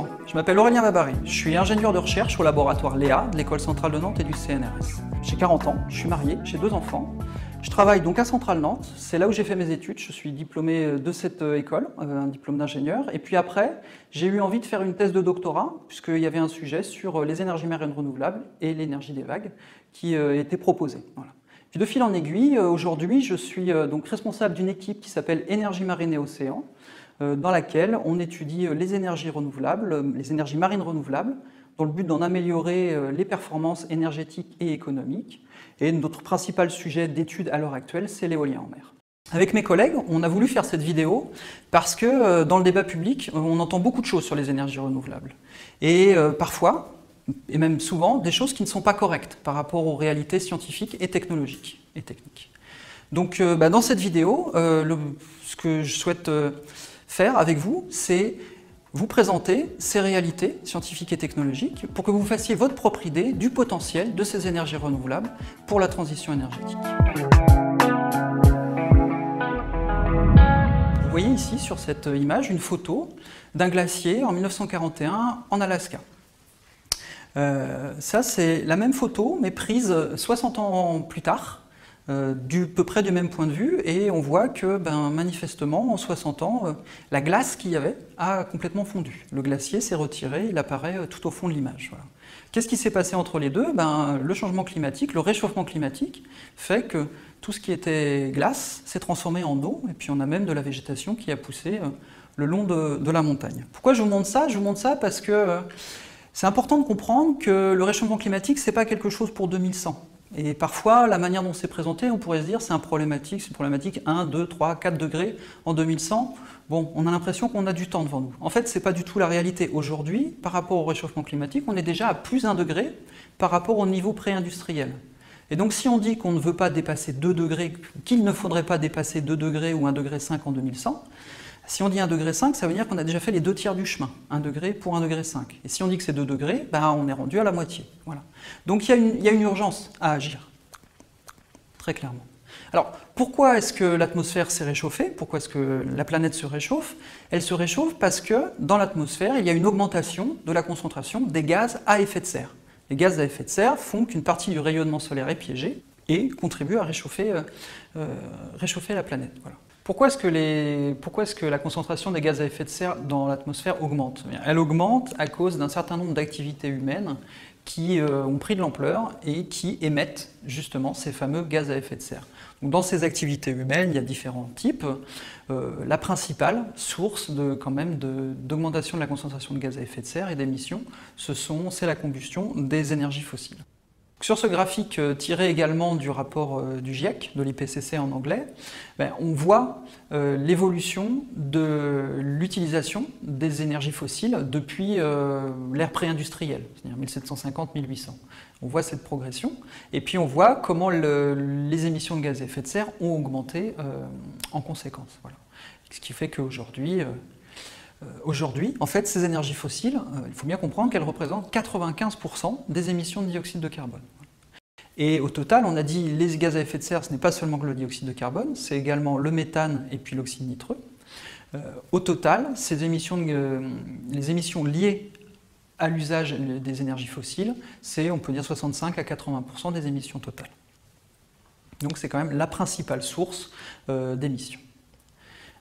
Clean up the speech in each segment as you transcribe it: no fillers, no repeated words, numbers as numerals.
Bonjour, je m'appelle Aurélien Babary, je suis ingénieur de recherche au laboratoire Léa de l'École Centrale de Nantes et du CNRS. J'ai 40 ans, je suis marié, j'ai 2 enfants. Je travaille donc à Centrale Nantes, c'est là où j'ai fait mes études, je suis diplômé de cette école, un diplôme d'ingénieur. Et puis après, j'ai eu envie de faire une thèse de doctorat, puisqu'il y avait un sujet sur les énergies marines renouvelables et l'énergie des vagues qui était proposé. Voilà. Puis de fil en aiguille, aujourd'hui, je suis donc responsable d'une équipe qui s'appelle Énergie marine et océan, dans laquelle on étudie les énergies renouvelables, les énergies marines renouvelables, dans le but d'en améliorer les performances énergétiques et économiques. Et notre principal sujet d'étude à l'heure actuelle, c'est l'éolien en mer. Avec mes collègues, on a voulu faire cette vidéo parce que dans le débat public, on entend beaucoup de choses sur les énergies renouvelables. Et parfois, et même souvent, des choses qui ne sont pas correctes par rapport aux réalités scientifiques et technologiques et techniques. Donc dans cette vidéo, ce que je souhaite faire avec vous, c'est vous présenter ces réalités scientifiques et technologiques pour que vous fassiez votre propre idée du potentiel de ces énergies renouvelables pour la transition énergétique. Vous voyez ici sur cette image une photo d'un glacier en 1941 en Alaska. Ça c'est la même photo mais prise 60 ans plus tard, peu près du même point de vue, et on voit que manifestement en 60 ans la glace qu'il y avait a complètement fondu. Le glacier s'est retiré, il apparaît tout au fond de l'image. Voilà. Qu'est-ce qui s'est passé entre les deux? Le changement climatique, le réchauffement climatique fait que tout ce qui était glace s'est transformé en eau, et puis on a même de la végétation qui a poussé le long de la montagne. Pourquoi je vous montre ça? Je vous montre ça parce que c'est important de comprendre que le réchauffement climatique, c'est pas quelque chose pour 2100. Et parfois, la manière dont c'est présenté, on pourrait se dire c'est une problématique 1, 2, 3, 4 degrés en 2100. Bon, on a l'impression qu'on a du temps devant nous. En fait, ce n'est pas du tout la réalité. Aujourd'hui, par rapport au réchauffement climatique, on est déjà à plus 1 degré par rapport au niveau pré-industriel. Et donc, si on dit qu'on ne veut pas dépasser 2 degrés, qu'il ne faudrait pas dépasser 2 degrés ou 1,5 degré en 2100, si on dit 1,5 degré, ça veut dire qu'on a déjà fait les 2 tiers du chemin, 1 degré pour 1,5 degré. Et si on dit que c'est 2 degrés, on est rendu à la moitié. Voilà. Donc il y a une urgence à agir, très clairement. Alors pourquoi est-ce que l'atmosphère s'est réchauffée? Pourquoi est-ce que la planète se réchauffe? Elle se réchauffe parce que dans l'atmosphère, il y a une augmentation de la concentration des gaz à effet de serre. Les gaz à effet de serre font qu'une partie du rayonnement solaire est piégée et contribuent à réchauffer la planète. Voilà. Pourquoi est-ce que la concentration des gaz à effet de serre dans l'atmosphère augmente? Elle augmente à cause d'un certain nombre d'activités humaines qui ont pris de l'ampleur et qui émettent justement ces fameux gaz à effet de serre. Donc, dans ces activités humaines, il y a différents types. La principale source d'augmentation de la concentration de gaz à effet de serre et d'émissions, c'est la combustion des énergies fossiles. Sur ce graphique tiré également du rapport du GIEC, de l'IPCC en anglais, on voit l'évolution de l'utilisation des énergies fossiles depuis l'ère pré-industrielle, c'est-à-dire 1750-1800. On voit cette progression, et puis on voit comment les émissions de gaz à effet de serre ont augmenté en conséquence. Voilà. Ce qui fait qu'aujourd'hui, en fait, ces énergies fossiles, il faut bien comprendre qu'elles représentent 95% des émissions de dioxyde de carbone. Et au total, on a dit les gaz à effet de serre, ce n'est pas seulement que le dioxyde de carbone, c'est également le méthane et puis l'oxyde nitreux. Au total, les émissions liées à l'usage des énergies fossiles, c'est, on peut dire, 65 à 80% des émissions totales. Donc c'est quand même la principale source d'émissions.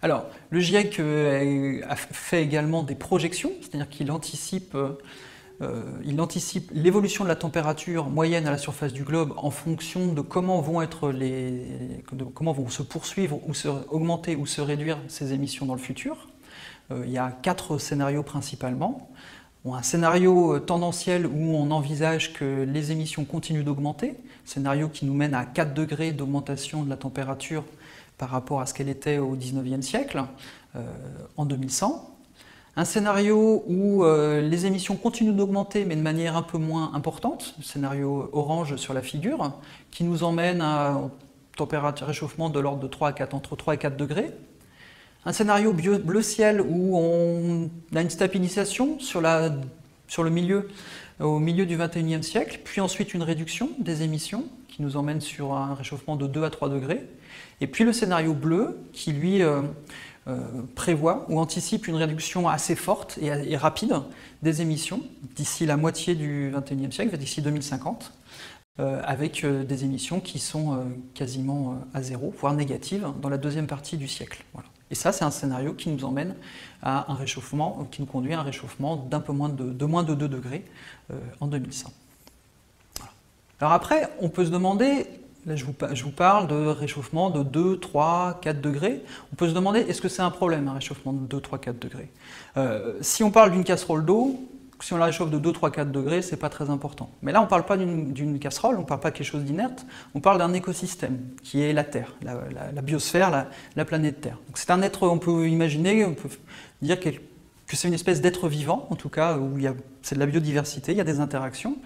Alors, le GIEC a fait également des projections, c'est-à-dire qu'il anticipe l'évolution de la température moyenne à la surface du globe en fonction de comment vont se poursuivre ou augmenter ou se réduire ces émissions dans le futur. Il y a 4 scénarios principalement. Un scénario tendanciel où on envisage que les émissions continuent d'augmenter, scénario qui nous mène à 4 degrés d'augmentation de la température par rapport à ce qu'elle était au XIXe siècle, en 2100. Un scénario où les émissions continuent d'augmenter, mais de manière un peu moins importante, le scénario orange sur la figure, qui nous emmène à un réchauffement de l'ordre de entre 3 et 4 degrés. Un scénario bleu ciel où on a une stabilisation sur le milieu au milieu du XXIe siècle, puis ensuite une réduction des émissions qui nous emmène sur un réchauffement de 2 à 3 degrés, et puis le scénario bleu qui lui prévoit ou anticipe une réduction assez forte et rapide des émissions d'ici la moitié du XXIe siècle, d'ici 2050, avec des émissions qui sont quasiment à zéro, voire négatives, dans la deuxième partie du siècle. Voilà. Et ça, c'est un scénario qui nous emmène à un réchauffement, qui nous conduit à un réchauffement d'un peu moins de moins de 2 degrés en 2100. Voilà. Alors après, on peut se demander, là je vous parle de réchauffement de 2, 3, 4 degrés, on peut se demander est-ce que c'est un problème, un réchauffement de 2, 3, 4 degrés. Si on parle d'une casserole d'eau, si on la réchauffe de 2, 3, 4 degrés, c'est pas très important. Mais là, on ne parle pas d'une casserole, on ne parle pas de quelque chose d'inerte, on parle d'un écosystème, qui est la Terre, la biosphère, la planète Terre. Donc c'est un être, on peut imaginer, on peut dire que c'est une espèce d'être vivant, en tout cas, où c'est de la biodiversité, il y a des interactions.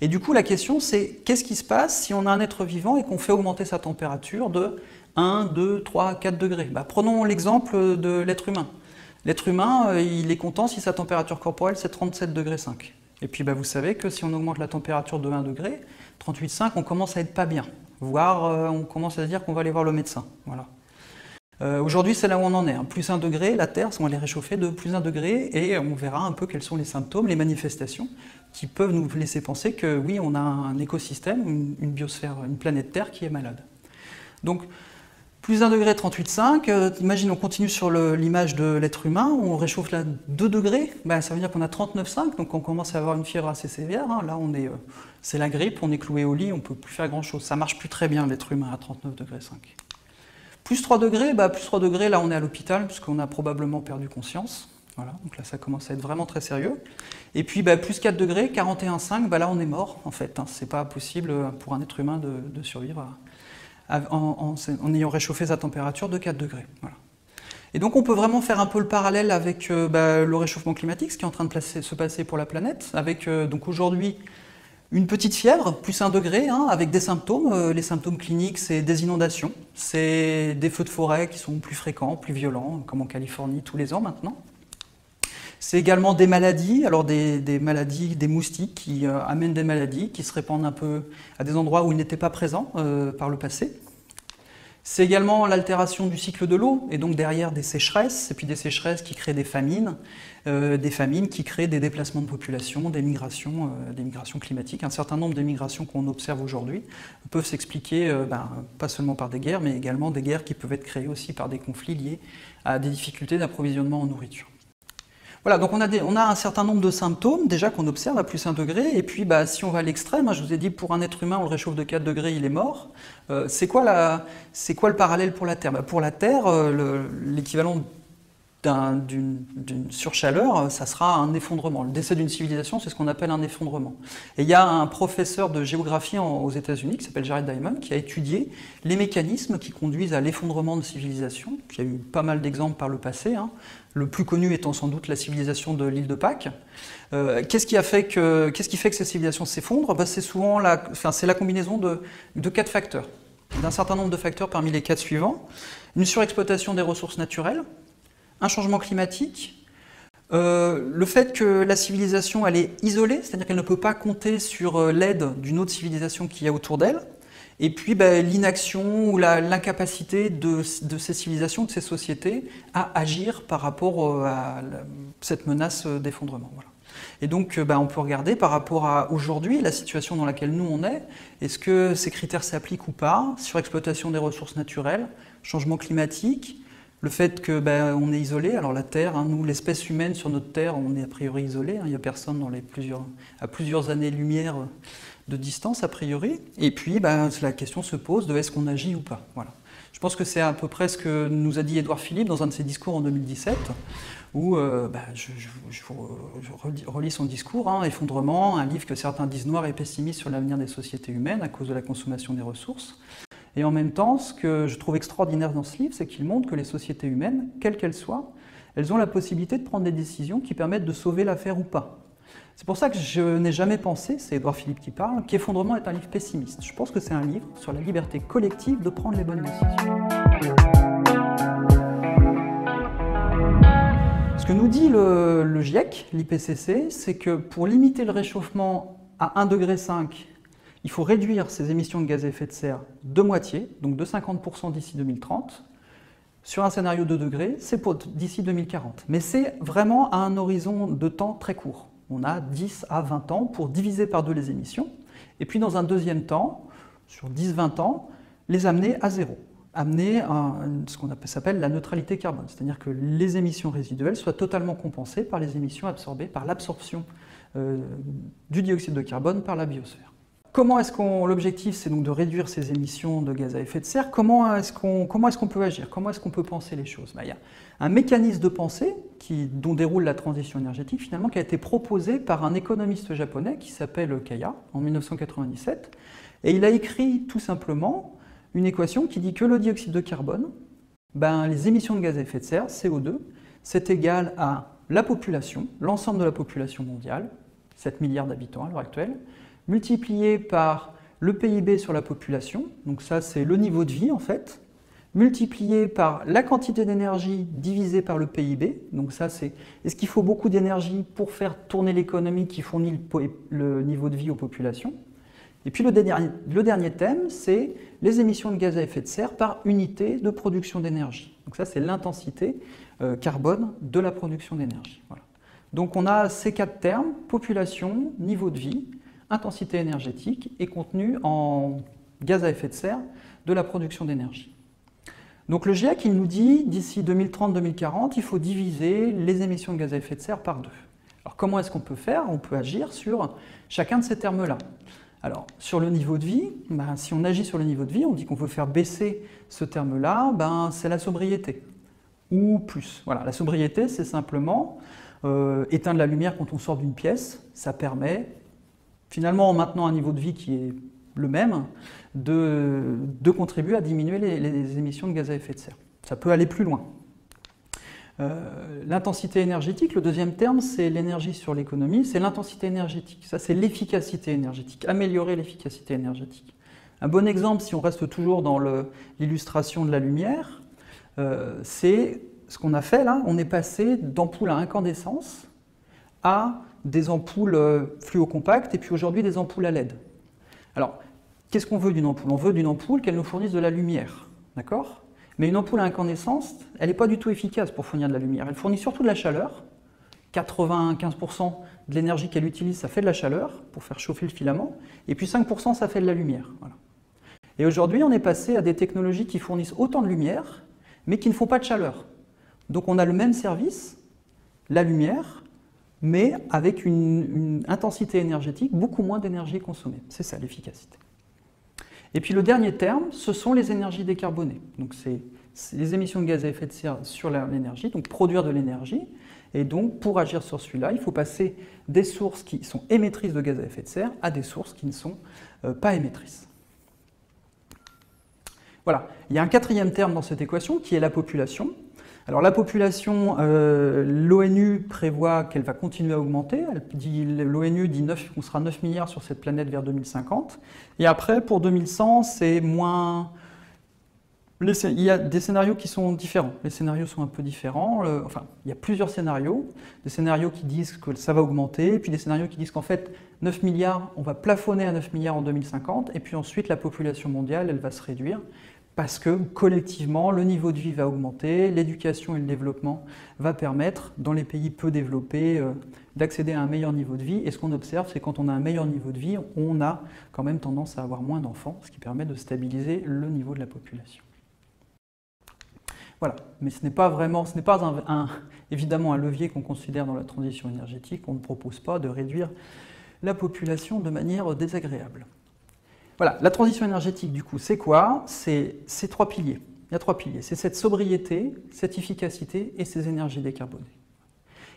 Et du coup, la question, c'est qu'est-ce qui se passe si on a un être vivant et qu'on fait augmenter sa température de 1, 2, 3, 4 degrés? Prenons l'exemple de l'être humain. L'être humain, il est content si sa température corporelle c'est 37,5 degrés. Et puis vous savez que si on augmente la température de 1 degré, 38,5, on commence à être pas bien. Voire on commence à se dire qu'on va aller voir le médecin. Voilà. Aujourd'hui, c'est là où on en est. Hein. Plus 1 degré, la Terre, on va les réchauffer de plus 1 degré et on verra un peu quels sont les symptômes, les manifestations qui peuvent nous laisser penser que oui, on a un écosystème, une biosphère, une planète Terre qui est malade. Donc, plus 1 degré, 38,5, imagine on continue sur l'image de l'être humain, on réchauffe là 2 degrés, ça veut dire qu'on a 39,5, donc on commence à avoir une fièvre assez sévère, hein. Là c'est la grippe, on est cloué au lit, on ne peut plus faire grand chose, ça marche plus très bien l'être humain à 39,5 degrés. Plus 3 degrés, plus 3 degrés, là on est à l'hôpital, puisqu'on a probablement perdu conscience, voilà, donc là ça commence à être vraiment très sérieux. Et puis plus 4 degrés, 41,5, là on est mort en fait, hein. C'est pas possible pour un être humain de survivre en ayant réchauffé sa température de 4 degrés. Voilà. Et donc on peut vraiment faire un peu le parallèle avec le réchauffement climatique, ce qui est en train de se passer pour la planète, avec donc aujourd'hui une petite fièvre, plus 1 degré, hein, avec des symptômes. Les symptômes cliniques, c'est des inondations, c'est des feux de forêt qui sont plus fréquents, plus violents, comme en Californie tous les ans maintenant. C'est également des maladies, alors des maladies, des moustiques qui amènent des maladies, qui se répandent un peu à des endroits où ils n'étaient pas présents par le passé. C'est également l'altération du cycle de l'eau, et donc derrière des sécheresses, et puis des sécheresses qui créent des famines qui créent des déplacements de population, des migrations climatiques. Un certain nombre des migrations qu'on observe aujourd'hui peuvent s'expliquer pas seulement par des guerres, mais également des guerres qui peuvent être créées aussi par des conflits liés à des difficultés d'approvisionnement en nourriture. Voilà, donc on a un certain nombre de symptômes déjà qu'on observe à plus 1 degré, et puis si on va à l'extrême, je vous ai dit pour un être humain on le réchauffe de 4 degrés, il est mort. C'est quoi le parallèle pour la Terre? Pour la Terre, l'équivalent d'une surchaleur, ça sera un effondrement. Le décès d'une civilisation, c'est ce qu'on appelle un effondrement. Et il y a un professeur de géographie aux États-Unis qui s'appelle Jared Diamond qui a étudié les mécanismes qui conduisent à l'effondrement de civilisations. Il y a eu pas mal d'exemples par le passé, hein. Le plus connu étant sans doute la civilisation de l'île de Pâques. Qu'est-ce qui fait que ces civilisations s'effondrent? C'est souvent la combinaison de 4 facteurs, d'un certain nombre de facteurs parmi les 4 suivants. Une surexploitation des ressources naturelles, un changement climatique, le fait que la civilisation elle est isolée, c'est-à-dire qu'elle ne peut pas compter sur l'aide d'une autre civilisation qui est autour d'elle, et puis l'inaction ou l'incapacité de ces civilisations, de ces sociétés, à agir par rapport à cette menace d'effondrement. Voilà. Et donc on peut regarder par rapport à aujourd'hui, la situation dans laquelle nous on est-ce que ces critères s'appliquent ou pas, surexploitation des ressources naturelles, changement climatique, le fait qu'on est isolé, alors la Terre, hein, nous l'espèce humaine sur notre Terre, on est a priori isolé, hein, il n'y a personne à plusieurs années-lumière de distance a priori, et puis la question se pose de est-ce qu'on agit ou pas. Voilà. Je pense que c'est à peu près ce que nous a dit Édouard Philippe dans un de ses discours en 2017, où je relis son discours, hein, Effondrement, un livre que certains disent noir et pessimiste sur l'avenir des sociétés humaines à cause de la consommation des ressources. Et en même temps, ce que je trouve extraordinaire dans ce livre, c'est qu'il montre que les sociétés humaines, quelles qu'elles soient, elles ont la possibilité de prendre des décisions qui permettent de sauver l'affaire ou pas. C'est pour ça que je n'ai jamais pensé, c'est Édouard Philippe qui parle, qu'Effondrement est un livre pessimiste. Je pense que c'est un livre sur la liberté collective de prendre les bonnes décisions. Ce que nous dit le GIEC, l'IPCC, c'est que pour limiter le réchauffement à 1,5 degré, il faut réduire ses émissions de gaz à effet de serre de moitié, donc de 50% d'ici 2030. Sur un scénario de 2 degrés, c'est pour d'ici 2040. Mais c'est vraiment à un horizon de temps très court. On a 10 à 20 ans pour diviser par 2 les émissions. Et puis dans un deuxième temps, sur 10-20 ans, les amener à zéro. Amener ce qu'on s'appelle la neutralité carbone. C'est-à-dire que les émissions résiduelles soient totalement compensées par les émissions absorbées, par l'absorption du dioxyde de carbone par la biosphère. Comment est-ce l'objectif, c'est donc de réduire ces émissions de gaz à effet de serre. Comment est-ce qu'on peut agir? Comment est-ce qu'on peut penser les choses? Il y a un mécanisme de pensée dont déroule la transition énergétique, finalement, qui a été proposé par un économiste japonais qui s'appelle Kaya, en 1997. Et il a écrit tout simplement une équation qui dit que le dioxyde de carbone, les émissions de gaz à effet de serre, CO2, c'est égal à la population, l'ensemble de la population mondiale, 7 milliards d'habitants à l'heure actuelle, multiplié par le PIB sur la population, donc ça c'est le niveau de vie en fait, multiplié par la quantité d'énergie divisée par le PIB, donc ça c'est est-ce qu'il faut beaucoup d'énergie pour faire tourner l'économie qui fournit le niveau de vie aux populations. Et puis le dernier thème, c'est les émissions de gaz à effet de serre par unité de production d'énergie. Donc ça c'est l'intensité carbone de la production d'énergie. Voilà. Donc on a ces 4 termes, population, niveau de vie, intensité énergétique et contenu en gaz à effet de serre de la production d'énergie. Donc le GIEC, il nous dit, d'ici 2030-2040, il faut diviser les émissions de gaz à effet de serre par 2. Alors comment est-ce qu'on peut faire? On peut agir sur chacun de ces termes-là. Alors sur le niveau de vie, si on agit sur le niveau de vie, on dit qu'on veut faire baisser ce terme-là, c'est la sobriété, ou plus. Voilà, la sobriété, c'est simplement éteindre la lumière quand on sort d'une pièce, ça permet finalement, en maintenant un niveau de vie qui est le même, de contribuer à diminuer les émissions de gaz à effet de serre. Ça peut aller plus loin. L'intensité énergétique, le deuxième terme, c'est l'énergie sur l'économie, c'est l'intensité énergétique. Ça, c'est l'efficacité énergétique, améliorer l'efficacité énergétique. Un bon exemple, si on reste toujours dans l'illustration de la lumière, c'est ce qu'on a fait là, on est passé d'ampoules à incandescence à des ampoules fluocompactes et puis aujourd'hui des ampoules à LED. Alors, qu'est-ce qu'on veut d'une ampoule? On veut d'une ampoule qu'elle nous fournisse de la lumière, d'accord? Mais une ampoule à incandescence, elle n'est pas du tout efficace pour fournir de la lumière. Elle fournit surtout de la chaleur. 95% de l'énergie qu'elle utilise, ça fait de la chaleur pour faire chauffer le filament. Et puis 5%, ça fait de la lumière. Voilà. Et aujourd'hui, on est passé à des technologies qui fournissent autant de lumière, mais qui ne font pas de chaleur. Donc on a le même service, la lumière, mais avec une intensité énergétique, beaucoup moins d'énergie consommée. C'est ça l'efficacité. Et puis le dernier terme, ce sont les énergies décarbonées. Donc c'est les émissions de gaz à effet de serre sur l'énergie, donc produire de l'énergie. Et donc pour agir sur celui-là, il faut passer des sources qui sont émettrices de gaz à effet de serre à des sources qui ne sont pas émettrices. Voilà, il y a un quatrième terme dans cette équation qui est la population. Alors la population, l'ONU prévoit qu'elle va continuer à augmenter. L'ONU dit qu'on sera 9 milliards sur cette planète vers 2050. Et après, pour 2100, c'est moins... Il y a des scénarios qui sont différents. Les scénarios sont un peu différents. Il y a plusieurs scénarios. Des scénarios qui disent que ça va augmenter, et puis des scénarios qui disent qu'en fait, 9 milliards, on va plafonner à 9 milliards en 2050, et puis ensuite, la population mondiale, elle va se réduire. Parce que collectivement, le niveau de vie va augmenter, l'éducation et le développement va permettre, dans les pays peu développés, d'accéder à un meilleur niveau de vie. Et ce qu'on observe, c'est que quand on a un meilleur niveau de vie, on a quand même tendance à avoir moins d'enfants, ce qui permet de stabiliser le niveau de la population. Voilà, mais ce n'est pas évidemment un levier qu'on considère dans la transition énergétique. On ne propose pas de réduire la population de manière désagréable. Voilà, la transition énergétique, du coup, c'est quoi? C'est ces 3 piliers. Il y a 3 piliers. C'est cette sobriété, cette efficacité et ces énergies décarbonées.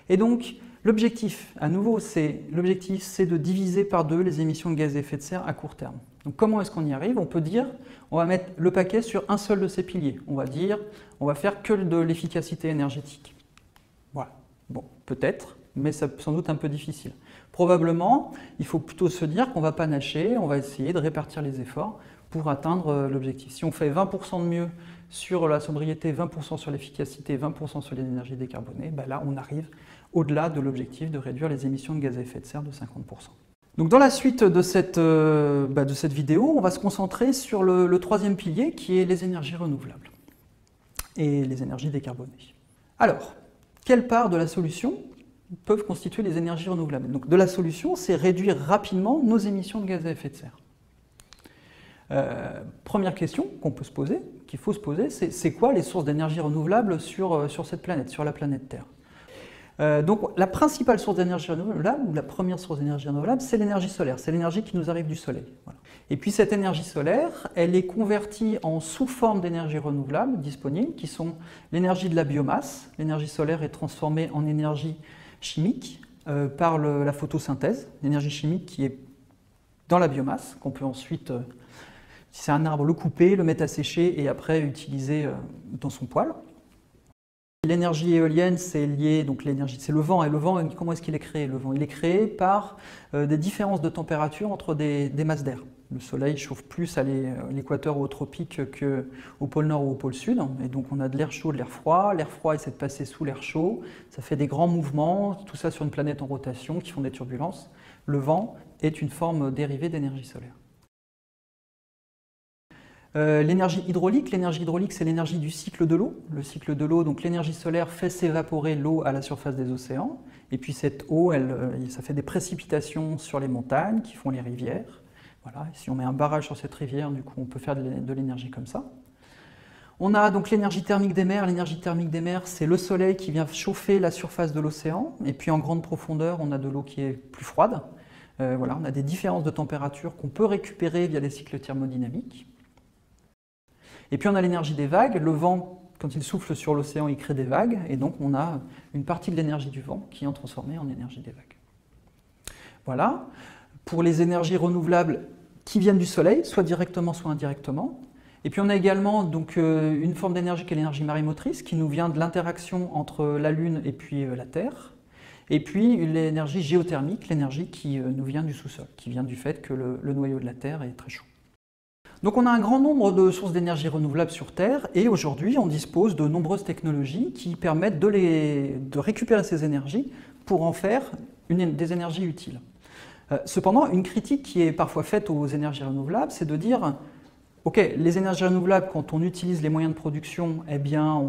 Et donc, l'objectif, à nouveau, c'est de diviser par 2 les émissions de gaz à effet de serre à court terme. Donc, comment est-ce qu'on y arrive? On peut dire, on va mettre le paquet sur un seul de ces piliers. On va dire, on va faire que de l'efficacité énergétique. Voilà. Bon, peut-être, mais c'est sans doute un peu difficile. Probablement, il faut plutôt se dire qu'on va panacher, on va essayer de répartir les efforts pour atteindre l'objectif. Si on fait 20% de mieux sur la sobriété, 20% sur l'efficacité, 20% sur les énergies décarbonées, ben là on arrive au-delà de l'objectif de réduire les émissions de gaz à effet de serre de 50%. Donc dans la suite de cette vidéo, on va se concentrer sur le troisième pilier qui est les énergies renouvelables et les énergies décarbonées. Alors, quelle part de la solution peuvent constituer les énergies renouvelables? Donc de la solution, c'est réduire rapidement nos émissions de gaz à effet de serre. Première question qu'on peut se poser, qu'il faut se poser, c'est quoi les sources d'énergie renouvelable sur cette planète, sur la planète Terre? Donc la principale source d'énergie renouvelable, ou la première source d'énergie renouvelable, c'est l'énergie solaire, c'est l'énergie qui nous arrive du soleil. Voilà. Et puis cette énergie solaire, elle est convertie en sous-formes d'énergie renouvelable disponibles, qui sont l'énergie de la biomasse. L'énergie solaire est transformée en énergie chimique par la photosynthèse, l'énergie chimique qui est dans la biomasse, qu'on peut ensuite... si c'est un arbre, le couper, le mettre à sécher et après utiliser dans son poêle. L'énergie éolienne, c'est lié, donc l'énergie, c'est le vent. Et le vent, comment est-ce qu'il est créé? Le vent, il est créé par des différences de température entre des masses d'air. Le soleil chauffe plus à l'équateur ou au tropique qu'au pôle nord ou au pôle sud. Et donc on a de l'air chaud, de l'air froid. L'air froid essaie de passer sous l'air chaud. Ça fait des grands mouvements, tout ça sur une planète en rotation qui font des turbulences. Le vent est une forme dérivée d'énergie solaire. L'énergie hydraulique, c'est l'énergie du cycle de l'eau. Le cycle de l'eau, donc l'énergie solaire fait s'évaporer l'eau à la surface des océans. Et puis cette eau, ça fait des précipitations sur les montagnes qui font les rivières. Voilà. Et si on met un barrage sur cette rivière, du coup, on peut faire de l'énergie comme ça. On a donc l'énergie thermique des mers. L'énergie thermique des mers, c'est le soleil qui vient chauffer la surface de l'océan. Et puis en grande profondeur, on a de l'eau qui est plus froide. Voilà, on a des différences de température qu'on peut récupérer via les cycles thermodynamiques. Et puis on a l'énergie des vagues. Le vent, quand il souffle sur l'océan, il crée des vagues. Et donc on a une partie de l'énergie du vent qui est transformée en énergie des vagues. Voilà. Pour les énergies renouvelables qui viennent du soleil, soit directement, soit indirectement. Et puis on a également donc, une forme d'énergie qui est l'énergie marémotrice, qui nous vient de l'interaction entre la Lune et puis la Terre. Et puis l'énergie géothermique, l'énergie qui nous vient du sous-sol, qui vient du fait que le noyau de la Terre est très chaud. Donc on a un grand nombre de sources d'énergie renouvelables sur Terre et aujourd'hui on dispose de nombreuses technologies qui permettent de récupérer ces énergies pour en faire des énergies utiles. Cependant, une critique qui est parfois faite aux énergies renouvelables, c'est de dire ok, les énergies renouvelables, quand on utilise les moyens de production, eh bien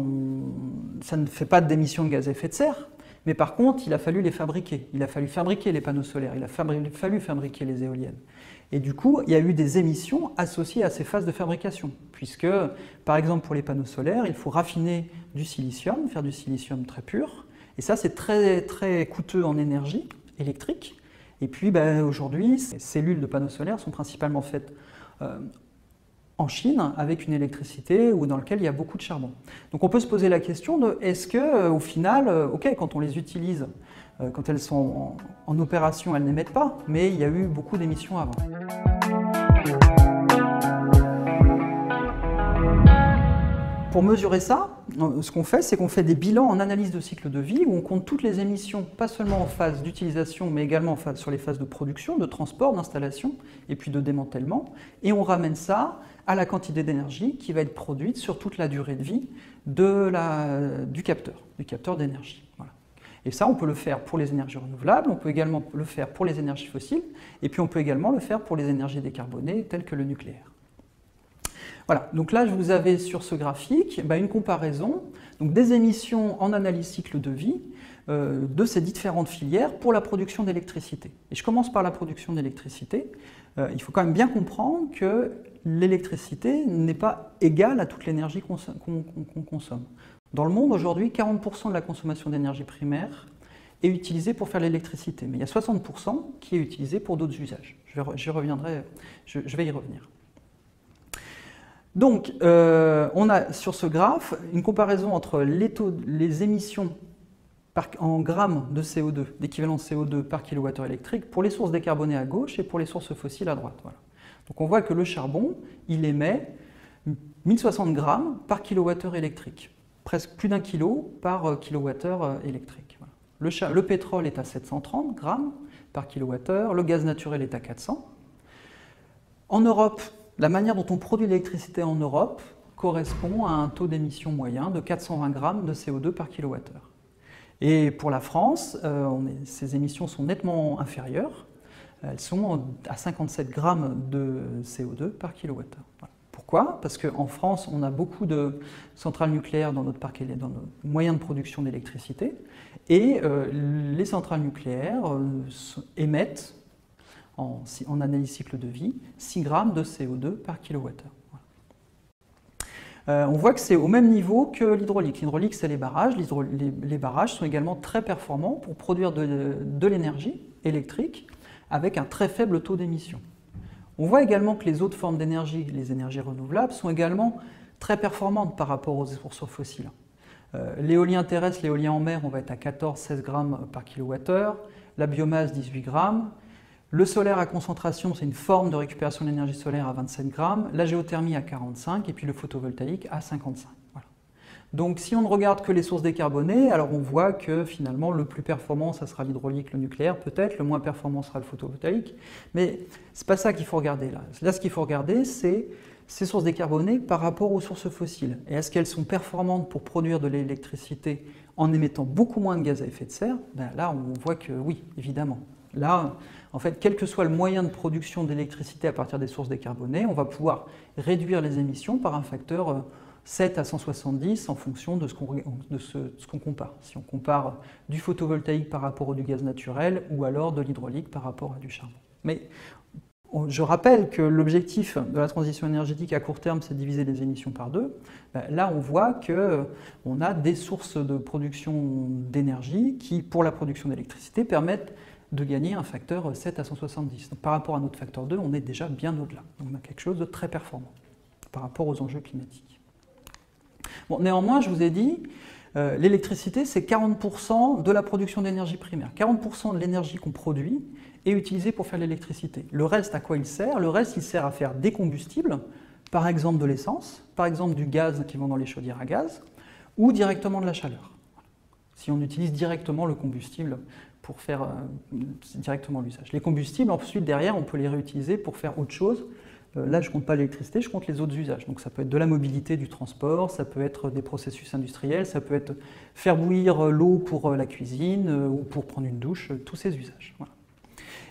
ça ne fait pas d'émissions de gaz à effet de serre, mais par contre il a fallu les fabriquer. Il a fallu fabriquer les panneaux solaires, il a fallu fabriquer les éoliennes. Et du coup, il y a eu des émissions associées à ces phases de fabrication, puisque, par exemple, pour les panneaux solaires, il faut raffiner du silicium, faire du silicium très pur, et ça, c'est très, très coûteux en énergie électrique. Et puis, aujourd'hui, ces cellules de panneaux solaires sont principalement faites en Chine, avec une électricité ou dans laquelle il y a beaucoup de charbon. Donc on peut se poser la question de, est-ce que, au final, ok, quand on les utilise, quand elles sont en opération, elles n'émettent pas, mais il y a eu beaucoup d'émissions avant. Pour mesurer ça, ce qu'on fait, c'est qu'on fait des bilans en analyse de cycle de vie, où on compte toutes les émissions, pas seulement en phase d'utilisation, mais également sur les phases de production, de transport, d'installation, et puis de démantèlement, et on ramène ça à la quantité d'énergie qui va être produite sur toute la durée de vie du capteur d'énergie. Voilà. Et ça, on peut le faire pour les énergies renouvelables, on peut également le faire pour les énergies fossiles, et puis on peut également le faire pour les énergies décarbonées, telles que le nucléaire. Voilà, donc là, je vous avais sur ce graphique une comparaison donc des émissions en analyse cycle de vie de ces différentes filières pour la production d'électricité. Et je commence par la production d'électricité. Il faut quand même bien comprendre que l'électricité n'est pas égale à toute l'énergie qu'on consomme. Dans le monde, aujourd'hui, 40% de la consommation d'énergie primaire est utilisée pour faire l'électricité, mais il y a 60% qui est utilisé pour d'autres usages. Je vais y revenir. Donc, on a sur ce graphe une comparaison entre les émissions en grammes de CO2, d'équivalent CO2 par kilowattheure électrique, pour les sources décarbonées à gauche et pour les sources fossiles à droite. Voilà. Donc on voit que le charbon, il émet 1060 grammes par kilowattheure électrique, presque plus d'un kilo par kilowattheure électrique. Voilà. Le pétrole est à 730 grammes par kilowattheure, le gaz naturel est à 400. En Europe, la manière dont on produit l'électricité en Europe correspond à un taux d'émission moyen de 420 grammes de CO2 par kilowattheure. Et pour la France, ces émissions sont nettement inférieures. Elles sont à 57 grammes de CO2 par kilowattheure. Voilà. Pourquoi? Parce qu'en France, on a beaucoup de centrales nucléaires dans notre parc, dans nos moyens de production d'électricité, et les centrales nucléaires émettent, en analyse cycle de vie, 6 grammes de CO2 par kilowattheure. On voit que c'est au même niveau que l'hydraulique. L'hydraulique, c'est les barrages. Les barrages sont également très performants pour produire de l'énergie électrique avec un très faible taux d'émission. On voit également que les autres formes d'énergie, les énergies renouvelables, sont également très performantes par rapport aux sources fossiles. L'éolien terrestre, l'éolien en mer, on va être à 14-16 grammes par kilowattheure, la biomasse 18 grammes, le solaire à concentration, c'est une forme de récupération d'énergie solaire à 27 grammes, la géothermie à 45 et puis le photovoltaïque à 55. Voilà. Donc si on ne regarde que les sources décarbonées, alors on voit que finalement le plus performant, ça sera l'hydraulique, le nucléaire peut-être, le moins performant sera le photovoltaïque, mais c'est pas ça qu'il faut regarder là. Là, ce qu'il faut regarder, c'est ces sources décarbonées par rapport aux sources fossiles. Et est-ce qu'elles sont performantes pour produire de l'électricité en émettant beaucoup moins de gaz à effet de serre? Ben là, on voit que oui, évidemment. Là, en fait, quel que soit le moyen de production d'électricité à partir des sources décarbonées, on va pouvoir réduire les émissions par un facteur 7 à 170 en fonction de ce qu'on compare. Si on compare du photovoltaïque par rapport au du gaz naturel ou alors de l'hydraulique par rapport à du charbon. Mais je rappelle que l'objectif de la transition énergétique à court terme, c'est de diviser les émissions par deux. Là, on voit qu'on a des sources de production d'énergie qui, pour la production d'électricité, permettent de gagner un facteur 7 à 170. Donc, par rapport à notre facteur 2, on est déjà bien au-delà. Donc on a quelque chose de très performant par rapport aux enjeux climatiques. Bon, néanmoins, je vous ai dit, l'électricité, c'est 40% de la production d'énergie primaire. 40% de l'énergie qu'on produit est utilisée pour faire l'électricité. Le reste, à quoi il sert? Le reste, il sert à faire des combustibles, par exemple de l'essence, par exemple du gaz qui vont dans les chaudières à gaz, ou directement de la chaleur. Si on utilise directement le combustible pour faire directement l'usage. Les combustibles, ensuite, derrière, on peut les réutiliser pour faire autre chose. Là, je ne compte pas l'électricité, je compte les autres usages. Donc ça peut être de la mobilité, du transport, ça peut être des processus industriels, ça peut être faire bouillir l'eau pour la cuisine ou pour prendre une douche, tous ces usages. Voilà.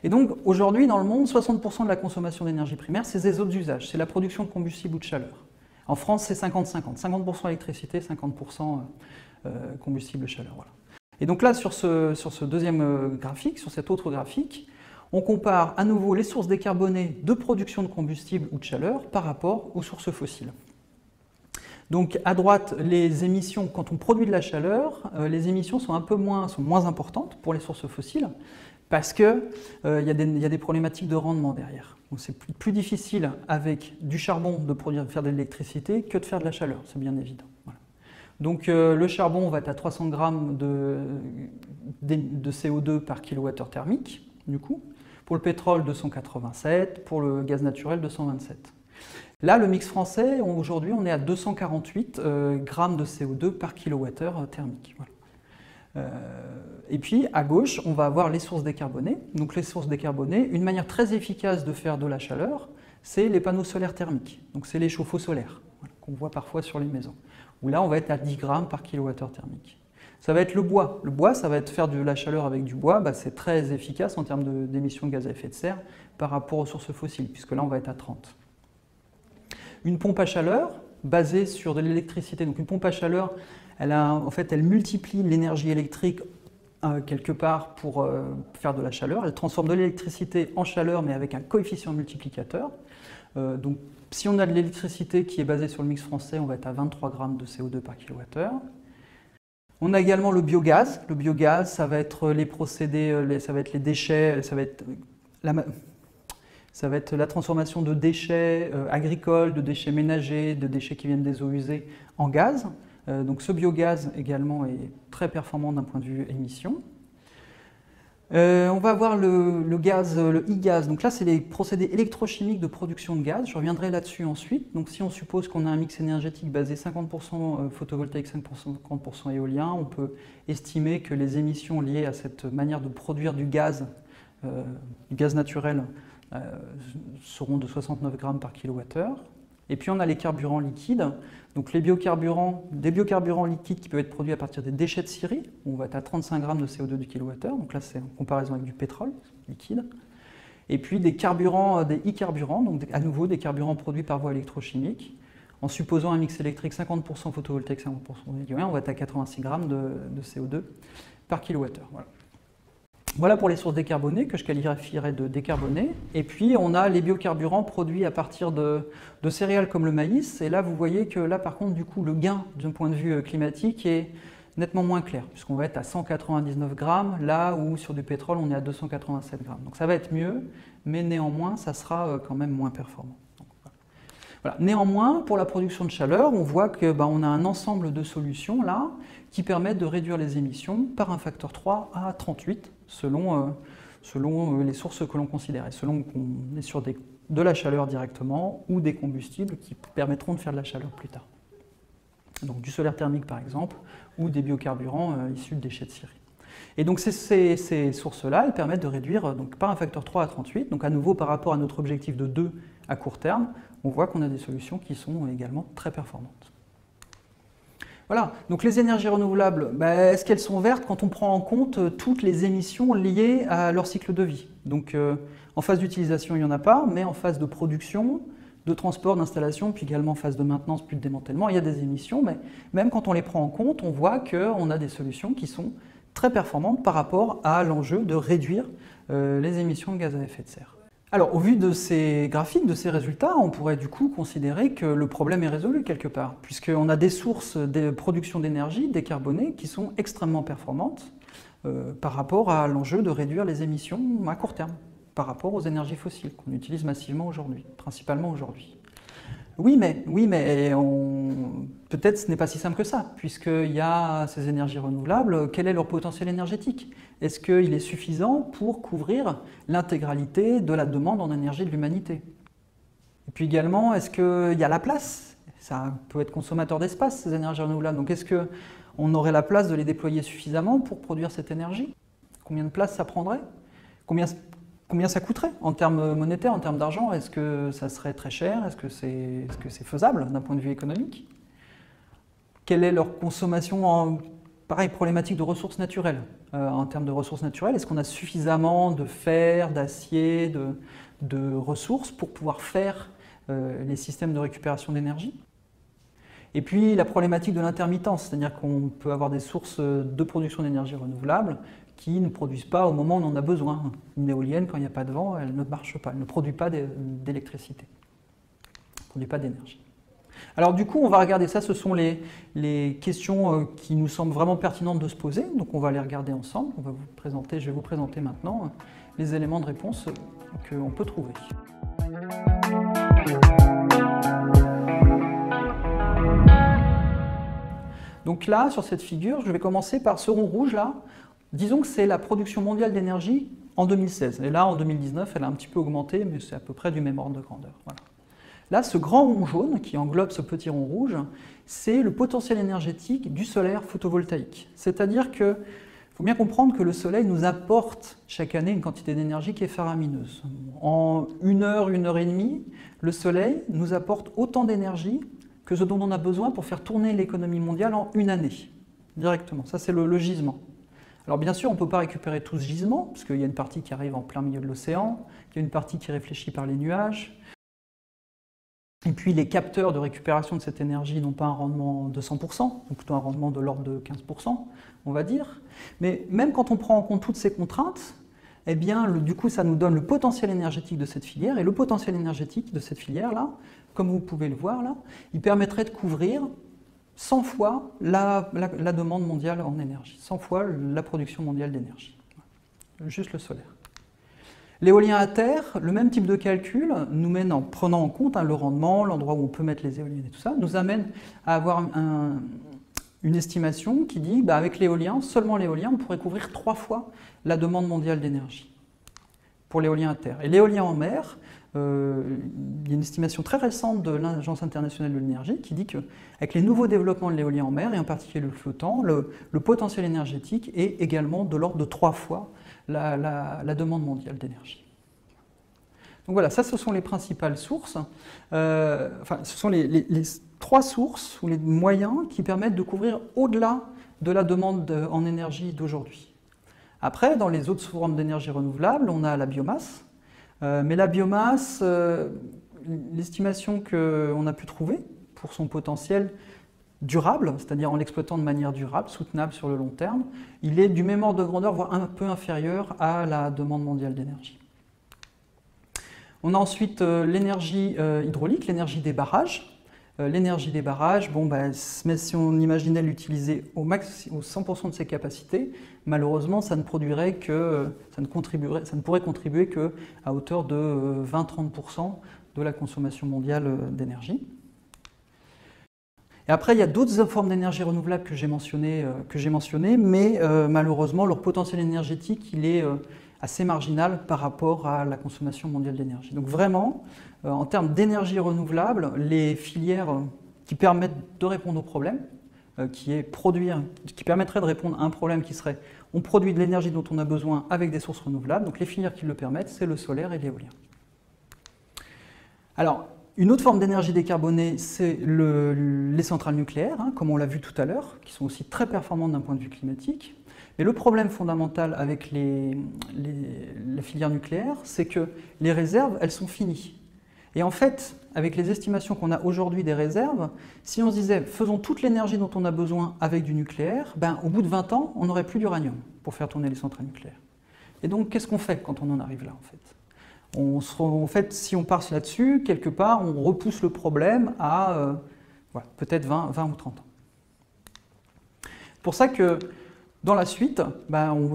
Et donc, aujourd'hui, dans le monde, 60% de la consommation d'énergie primaire, c'est des autres usages. C'est la production de combustible ou de chaleur. En France, c'est 50-50. 50% électricité, 50% combustible, chaleur. Voilà. Et donc là, sur ce deuxième graphique, sur cet autre graphique, on compare à nouveau les sources décarbonées de production de combustible ou de chaleur par rapport aux sources fossiles. Donc à droite, les émissions, quand on produit de la chaleur, les émissions sont moins importantes pour les sources fossiles parce qu'il y a des problématiques de rendement derrière. C'est plus difficile avec du charbon de faire de l'électricité que de faire de la chaleur, c'est bien évident. Voilà. Donc le charbon, on va être à 300 grammes de CO2 par kilowattheure thermique, du coup. Pour le pétrole, 287, pour le gaz naturel, 227. Là, le mix français, aujourd'hui, on est à 248 grammes de CO2 par kilowattheure thermique. Voilà. Et puis, à gauche, on va avoir les sources décarbonées. Donc les sources décarbonées, une manière très efficace de faire de la chaleur, c'est les panneaux solaires thermiques. Donc c'est les chauffe-eau solaires, voilà, qu'on voit parfois sur les maisons. Où là, on va être à 10 grammes par kilowattheure thermique. Ça va être le bois. Le bois, ça va être faire de la chaleur avec du bois. C'est très efficace en termes d'émissions de gaz à effet de serre par rapport aux sources fossiles, puisque là, on va être à 30. Une pompe à chaleur basée sur de l'électricité. Donc une pompe à chaleur, elle multiplie l'énergie électrique quelque part pour faire de la chaleur. Elle transforme de l'électricité en chaleur, mais avec un coefficient multiplicateur. Donc si on a de l'électricité qui est basée sur le mix français, on va être à 23 grammes de CO2 par kilowattheure. On a également le biogaz. Le biogaz, ça va être les procédés, ça va être les déchets, ça va être la transformation de déchets agricoles, de déchets ménagers, de déchets qui viennent des eaux usées en gaz. Donc ce biogaz également est très performant d'un point de vue émission. On va avoir le gaz, le e-gaz. Donc là, c'est les procédés électrochimiques de production de gaz. Je reviendrai là-dessus ensuite. Donc si on suppose qu'on a un mix énergétique basé 50% photovoltaïque, 50% éolien, on peut estimer que les émissions liées à cette manière de produire du gaz naturel, seront de 69 grammes par kilowattheure. Et puis on a les carburants liquides, donc les biocarburants, des biocarburants liquides qui peuvent être produits à partir des déchets de scierie, on va être à 35 grammes de CO2 du kilowattheure, donc là c'est en comparaison avec du pétrole liquide. Et puis des carburants, des e-carburants, donc à nouveau des carburants produits par voie électrochimique. En supposant un mix électrique 50% photovoltaïque, 50% éolien, on va être à 86 grammes de CO2 par kilowattheure. Voilà pour les sources décarbonées, que je qualifierais de décarbonées. Et puis, on a les biocarburants produits à partir de céréales comme le maïs. Et là, vous voyez que là, par contre, du coup, le gain d'un point de vue climatique est nettement moins clair, puisqu'on va être à 199 grammes, là où sur du pétrole, on est à 287 grammes. Donc ça va être mieux, mais néanmoins, ça sera quand même moins performant. Voilà. Néanmoins, pour la production de chaleur, on voit qu'on a un ensemble de solutions là qui permettent de réduire les émissions par un facteur 3 à 38 selon les sources que l'on considère et selon qu'on est sur de la chaleur directement ou des combustibles qui permettront de faire de la chaleur plus tard. Donc du solaire thermique par exemple ou des biocarburants issus de déchets de scierie. Et donc ces sources-là, elles permettent de réduire donc, par un facteur 3 à 38, donc à nouveau par rapport à notre objectif de 2 à court terme, on voit qu'on a des solutions qui sont également très performantes. Voilà, donc les énergies renouvelables, est-ce qu'elles sont vertes quand on prend en compte toutes les émissions liées à leur cycle de vie? Donc en phase d'utilisation, il n'y en a pas, mais en phase de production, de transport, d'installation, puis également en phase de maintenance, puis de démantèlement, il y a des émissions, mais même quand on les prend en compte, on voit qu'on a des solutions qui sont très performantes par rapport à l'enjeu de réduire les émissions de gaz à effet de serre. Alors, au vu de ces graphiques, de ces résultats, on pourrait du coup considérer que le problème est résolu quelque part, puisqu'on a des sources de production d'énergie décarbonées qui sont extrêmement performantes par rapport à l'enjeu de réduire les émissions à court terme, par rapport aux énergies fossiles qu'on utilise massivement aujourd'hui, principalement aujourd'hui. Oui, mais peut-être ce n'est pas si simple que ça, puisqu'il y a ces énergies renouvelables, quel est leur potentiel énergétique? Est-ce qu'il est suffisant pour couvrir l'intégralité de la demande en énergie de l'humanité? Et puis également, est-ce qu'il y a la place? Ça peut être consommateur d'espace, ces énergies renouvelables, donc est-ce qu'on aurait la place de les déployer suffisamment pour produire cette énergie? Combien de place ça prendrait? Combien ça coûterait en termes monétaires, en termes d'argent? Est-ce que ça serait très cher? Est-ce que c'est faisable d'un point de vue économique? Quelle est leur consommation pareil, problématique de ressources naturelles. En termes de ressources naturelles, est-ce qu'on a suffisamment de fer, d'acier, de ressources pour pouvoir faire les systèmes de récupération d'énergie? Et puis la problématique de l'intermittence, c'est-à-dire qu'on peut avoir des sources de production d'énergie renouvelable qui ne produisent pas au moment où on en a besoin. Une éolienne, quand il n'y a pas de vent, elle ne marche pas, elle ne produit pas d'électricité, elle ne produit pas d'énergie. Alors du coup, on va regarder ça, ce sont les questions qui nous semblent vraiment pertinentes de se poser, donc on va les regarder ensemble. Je vais vous présenter maintenant les éléments de réponse qu'on peut trouver. Donc là, sur cette figure, je vais commencer par ce rond rouge là. Disons que c'est la production mondiale d'énergie en 2016. Et là, en 2019, elle a un petit peu augmenté, mais c'est à peu près du même ordre de grandeur. Voilà. Là, ce grand rond jaune qui englobe ce petit rond rouge, c'est le potentiel énergétique du solaire photovoltaïque. C'est-à-dire qu'il faut bien comprendre que le soleil nous apporte chaque année une quantité d'énergie qui est faramineuse. En 1 heure, 1 heure et demie, le soleil nous apporte autant d'énergie que ce dont on a besoin pour faire tourner l'économie mondiale en 1 année, directement. Ça, c'est le gisement. Alors bien sûr, on ne peut pas récupérer tout ce gisement, parce qu'il y a une partie qui arrive en plein milieu de l'océan, il y a une partie qui est réfléchie par les nuages, et puis les capteurs de récupération de cette énergie n'ont pas un rendement de 100%, donc plutôt un rendement de l'ordre de 15%, on va dire. Mais même quand on prend en compte toutes ces contraintes, eh bien, du coup, ça nous donne le potentiel énergétique de cette filière, et le potentiel énergétique de cette filière-là, comme vous pouvez le voir là, il permettrait de couvrir 100 fois la demande mondiale en énergie, 100 fois la production mondiale d'énergie. Juste le solaire. L'éolien à terre, le même type de calcul, nous mène, en prenant en compte le rendement, l'endroit où on peut mettre les éoliennes et tout ça, nous amène à avoir une estimation qui dit avec l'éolien, seulement l'éolien, on pourrait couvrir 3 fois la demande mondiale d'énergie pour l'éolien à terre. Et l'éolien en mer, il y a une estimation très récente de l'Agence internationale de l'énergie qui dit qu'avec les nouveaux développements de l'éolien en mer, et en particulier le flottant, le potentiel énergétique est également de l'ordre de 3 fois la demande mondiale d'énergie. Donc voilà, ça ce sont les principales sources. Enfin, ce sont les 3 sources ou les moyens qui permettent de couvrir au-delà de la demande en énergie d'aujourd'hui. Après, dans les autres formes d'énergie renouvelable, on a la biomasse. Mais la biomasse, l'estimation qu'on a pu trouver pour son potentiel durable, c'est-à-dire en l'exploitant de manière durable, soutenable sur le long terme, il est du même ordre de grandeur, voire un peu inférieur à la demande mondiale d'énergie. On a ensuite l'énergie hydraulique, l'énergie des barrages. L'énergie des barrages, bon, ben, même si on imaginait l'utiliser au 100% de ses capacités, malheureusement, ça ne pourrait contribuer qu'à hauteur de 20-30% de la consommation mondiale d'énergie. Et après, il y a d'autres formes d'énergie renouvelable que j'ai mentionnées, mais malheureusement, leur potentiel énergétique, il est assez marginal par rapport à la consommation mondiale d'énergie. Donc vraiment, en termes d'énergie renouvelable, les filières qui permettent de répondre au problème, qui permettraient de répondre à un problème qui serait on produit de l'énergie dont on a besoin avec des sources renouvelables, donc les filières qui le permettent, c'est le solaire et l'éolien. Alors, une autre forme d'énergie décarbonée, c'est les centrales nucléaires, hein, comme on l'a vu tout à l'heure, qui sont aussi très performantes d'un point de vue climatique. Mais le problème fondamental avec les filières nucléaires, c'est que les réserves, elles sont finies. Et en fait, avec les estimations qu'on a aujourd'hui des réserves, si on se disait faisons toute l'énergie dont on a besoin avec du nucléaire, ben, au bout de 20 ans, on n'aurait plus d'uranium pour faire tourner les centrales nucléaires. Et donc, qu'est-ce qu'on fait quand on en arrive là, en fait? En fait, si on part là-dessus, quelque part, on repousse le problème à voilà, peut-être 20 ou 30 ans. C'est pour ça que dans la suite, ben, on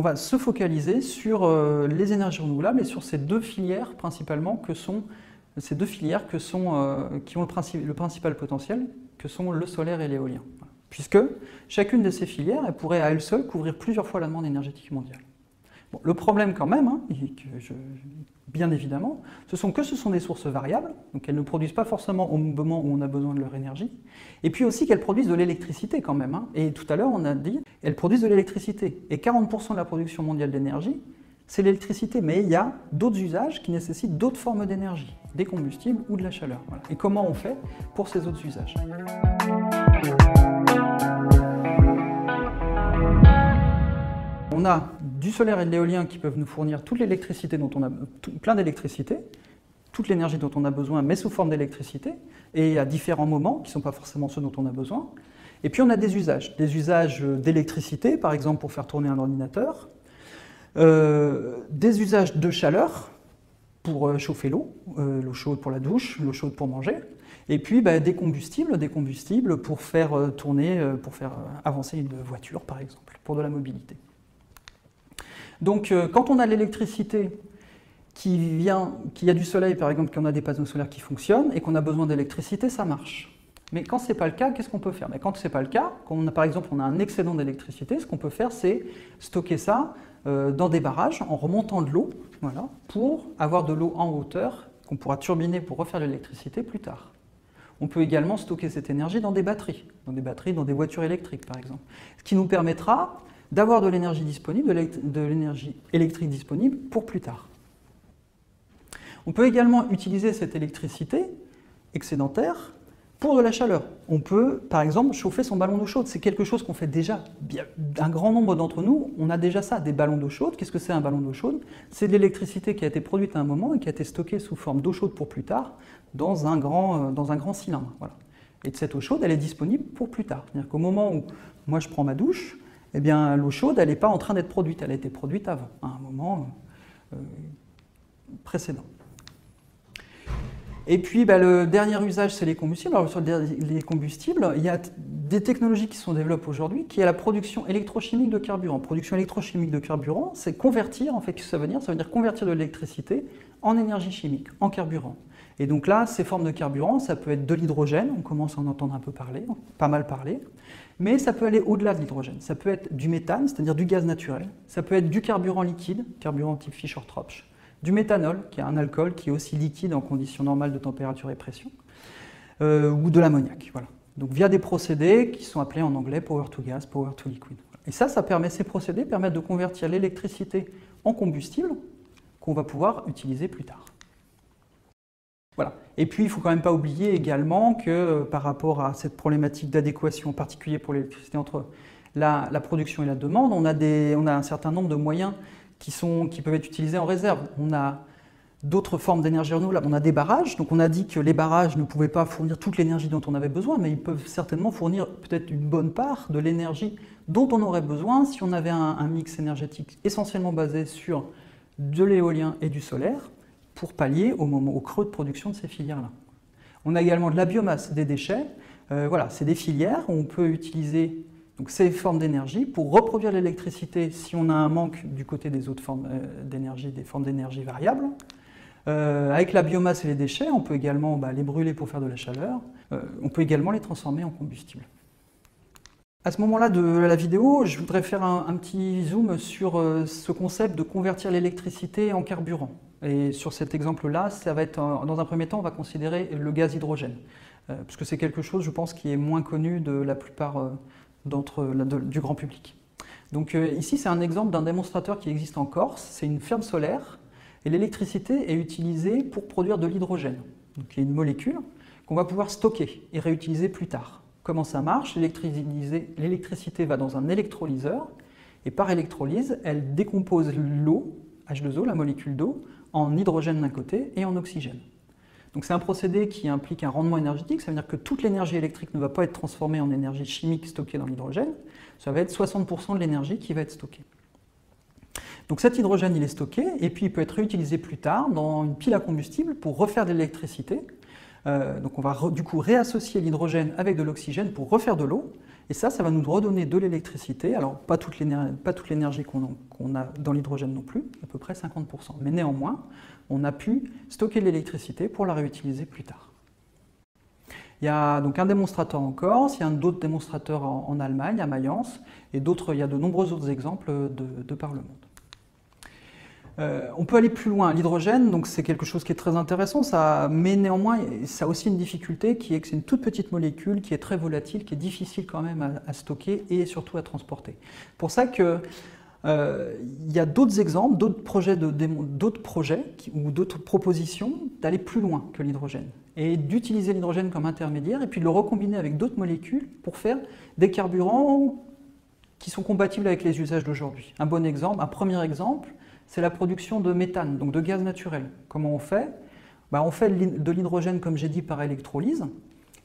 va se focaliser sur les énergies renouvelables et sur ces 2 filières principalement qui ont le principal potentiel, que sont le solaire et l'éolien. Voilà. Puisque chacune de ces filières, elle pourrait à elle seule couvrir plusieurs fois la demande énergétique mondiale. Bon, le problème quand même, hein, bien évidemment, ce sont des sources variables, donc elles ne produisent pas forcément au moment où on a besoin de leur énergie, et puis aussi qu'elles produisent de l'électricité quand même, hein. Et tout à l'heure on a dit, elles produisent de l'électricité, et 40% de la production mondiale d'énergie, c'est l'électricité, mais il y a d'autres usages qui nécessitent d'autres formes d'énergie, des combustibles ou de la chaleur. Voilà. Et comment on fait pour ces autres usages ? On a du solaire et de l'éolien qui peuvent nous fournir toute l'électricité dont on a plein d'électricité, toute l'énergie dont on a besoin, mais sous forme d'électricité, et à différents moments, qui ne sont pas forcément ceux dont on a besoin. Et puis on a des usages d'électricité, par exemple pour faire tourner un ordinateur, des usages de chaleur pour chauffer l'eau chaude pour la douche, l'eau chaude pour manger, et puis des combustibles pour faire avancer une voiture, par exemple, pour de la mobilité. Donc, quand on a l'électricité qui a du soleil, par exemple, qu'on a des panneaux solaires qui fonctionnent et qu'on a besoin d'électricité, ça marche. Mais quand ce n'est pas le cas, qu'est-ce qu'on peut faire? Quand ce n'est pas le cas, quand par exemple on a un excédent d'électricité, ce qu'on peut faire, c'est stocker ça dans des barrages en remontant de l'eau, voilà, pour avoir de l'eau en hauteur qu'on pourra turbiner pour refaire de l'électricité plus tard. On peut également stocker cette énergie dans des batteries, dans des voitures électriques, par exemple. Ce qui nous permettra d'avoir de l'énergie disponible, de l'énergie électrique disponible pour plus tard. On peut également utiliser cette électricité excédentaire pour de la chaleur. On peut, par exemple, chauffer son ballon d'eau chaude. C'est quelque chose qu'on fait déjà. Un grand nombre d'entre nous, on a déjà ça, des ballons d'eau chaude. Qu'est-ce que c'est un ballon d'eau chaude? C'est de l'électricité qui a été produite à un moment et qui a été stockée sous forme d'eau chaude pour plus tard dans un grand cylindre. Voilà. Et cette eau chaude, elle est disponible pour plus tard. C'est-à-dire qu'au moment où moi je prends ma douche, eh bien, l'eau chaude, elle n'est pas en train d'être produite, elle a été produite avant, à un moment précédent. Et puis, le dernier usage, c'est les combustibles. Alors, sur les combustibles, il y a des technologies qui sont développées aujourd'hui, qui est la production électrochimique de carburant. Production électrochimique de carburant, c'est convertir, en fait, qu'est-ce que ça veut dire? Ça veut dire convertir de l'électricité en énergie chimique, en carburant. Et donc là, ces formes de carburant, ça peut être de l'hydrogène, on commence à en entendre un peu parler, pas mal parler, mais ça peut aller au-delà de l'hydrogène. Ça peut être du méthane, c'est-à-dire du gaz naturel, ça peut être du carburant liquide, carburant type Fischer-Tropsch, du méthanol, qui est un alcool qui est aussi liquide en conditions normales de température et pression, ou de l'ammoniac. Voilà. Donc via des procédés qui sont appelés en anglais power to gas, power to liquid. Et ça ces procédés permettent de convertir l'électricité en combustible, qu'on va pouvoir utiliser plus tard. Voilà. Et puis, il ne faut quand même pas oublier également que par rapport à cette problématique d'adéquation, en particulier pour l'électricité entre la production et la demande, on a un certain nombre de moyens qui peuvent être utilisés en réserve. On a d'autres formes d'énergie renouvelable. On a des barrages, donc on a dit que les barrages ne pouvaient pas fournir toute l'énergie dont on avait besoin, mais ils peuvent certainement fournir peut-être une bonne part de l'énergie dont on aurait besoin si on avait un mix énergétique essentiellement basé sur de l'éolien et du solaire, pour pallier au creux de production de ces filières-là. On a également de la biomasse, des déchets. Voilà, c'est des filières où on peut utiliser donc, ces formes d'énergie pour reproduire l'électricité si on a un manque du côté des autres formes d'énergie, des formes d'énergie variables. Avec la biomasse et les déchets, on peut également les brûler pour faire de la chaleur. On peut également les transformer en combustible. À ce moment-là de la vidéo, je voudrais faire un petit zoom sur ce concept de convertir l'électricité en carburant. Et sur cet exemple-là, ça va être, dans un premier temps, on va considérer le gaz hydrogène, parce que c'est quelque chose, je pense, qui est moins connu de la plupart du grand public. Donc ici, c'est un exemple d'un démonstrateur qui existe en Corse, c'est une ferme solaire, et l'électricité est utilisée pour produire de l'hydrogène. Donc il y a une molécule qu'on va pouvoir stocker et réutiliser plus tard. Comment ça marche? L'électricité va dans un électrolyseur, et par électrolyse, elle décompose l'eau, H2O, la molécule d'eau, en hydrogène d'un côté et en oxygène. Donc c'est un procédé qui implique un rendement énergétique, ça veut dire que toute l'énergie électrique ne va pas être transformée en énergie chimique stockée dans l'hydrogène, ça va être 60% de l'énergie qui va être stockée. Donc cet hydrogène, il est stocké, et puis il peut être réutilisé plus tard dans une pile à combustible pour refaire de l'électricité. Donc on va du coup réassocier l'hydrogène avec de l'oxygène pour refaire de l'eau, et ça va nous redonner de l'électricité. Alors pas toute l'énergie qu'on a dans l'hydrogène non plus, à peu près 50%. Mais néanmoins, on a pu stocker de l'électricité pour la réutiliser plus tard. Il y a donc un démonstrateur en Corse, il y a d'autres démonstrateurs en Allemagne, à Mayence, et il y a de nombreux autres exemples de par le monde. On peut aller plus loin. L'hydrogène, donc c'est quelque chose qui est très intéressant, mais néanmoins, ça a aussi une difficulté qui est que c'est une toute petite molécule qui est très volatile, qui est difficile quand même à stocker et surtout à transporter. C'est pour ça que il y a d'autres exemples, d'autres projets ou d'autres propositions d'aller plus loin que l'hydrogène et d'utiliser l'hydrogène comme intermédiaire et puis de le recombiner avec d'autres molécules pour faire des carburants qui sont compatibles avec les usages d'aujourd'hui. Un premier exemple, c'est la production de méthane, donc de gaz naturel. Comment on fait? On fait de l'hydrogène, comme j'ai dit, par électrolyse,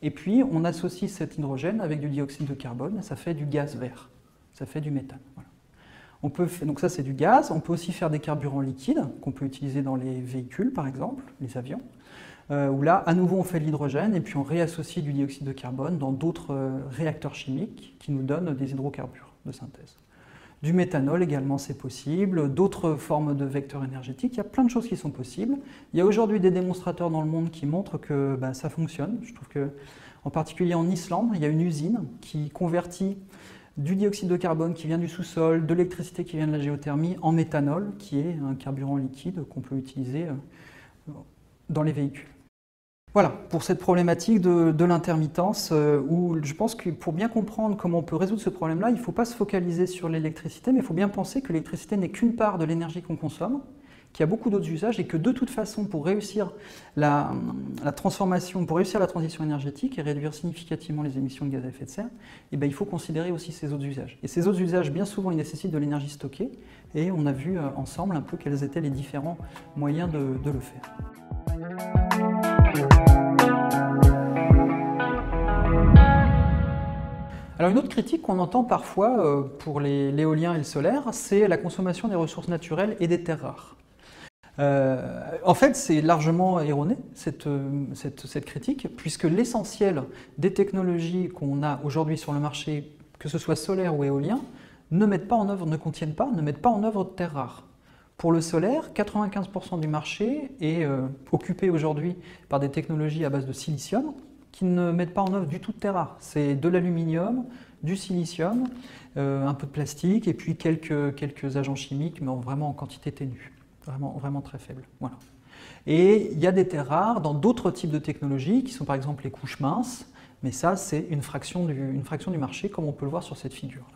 et puis on associe cet hydrogène avec du dioxyde de carbone, et ça fait du gaz vert, ça fait du méthane. Voilà. Donc ça c'est du gaz, on peut aussi faire des carburants liquides, qu'on peut utiliser dans les véhicules par exemple, les avions, où là, à nouveau, on fait de l'hydrogène, et puis on réassocie du dioxyde de carbone dans d'autres réacteurs chimiques qui nous donnent des hydrocarbures de synthèse. Du méthanol également, c'est possible, d'autres formes de vecteurs énergétiques, il y a plein de choses qui sont possibles. Il y a aujourd'hui des démonstrateurs dans le monde qui montrent que ça fonctionne. Je trouve que, en particulier en Islande, il y a une usine qui convertit du dioxyde de carbone qui vient du sous-sol, de l'électricité qui vient de la géothermie, en méthanol, qui est un carburant liquide qu'on peut utiliser dans les véhicules. Voilà, pour cette problématique de l'intermittence, où je pense que pour bien comprendre comment on peut résoudre ce problème-là, il ne faut pas se focaliser sur l'électricité, mais il faut bien penser que l'électricité n'est qu'une part de l'énergie qu'on consomme, qu'il y a beaucoup d'autres usages, et que de toute façon, pour réussir la transformation, pour réussir la transition énergétique et réduire significativement les émissions de gaz à effet de serre, il faut considérer aussi ces autres usages. Et ces autres usages, bien souvent, ils nécessitent de l'énergie stockée, et on a vu ensemble un peu quels étaient les différents moyens de le faire. Alors une autre critique qu'on entend parfois pour l'éolien et le solaire, c'est la consommation des ressources naturelles et des terres rares. En fait, c'est largement erroné, cette critique, puisque l'essentiel des technologies qu'on a aujourd'hui sur le marché, que ce soit solaire ou éolien, ne mettent pas en œuvre de terres rares. Pour le solaire, 95% du marché est occupé aujourd'hui par des technologies à base de silicium, qui ne mettent pas en œuvre du tout de terres rares. C'est de l'aluminium, du silicium, un peu de plastique, et puis quelques agents chimiques, mais vraiment en quantité ténue, vraiment très faible. Voilà. Et il y a des terres rares dans d'autres types de technologies, qui sont par exemple les couches minces, mais ça c'est une fraction du marché, comme on peut le voir sur cette figure.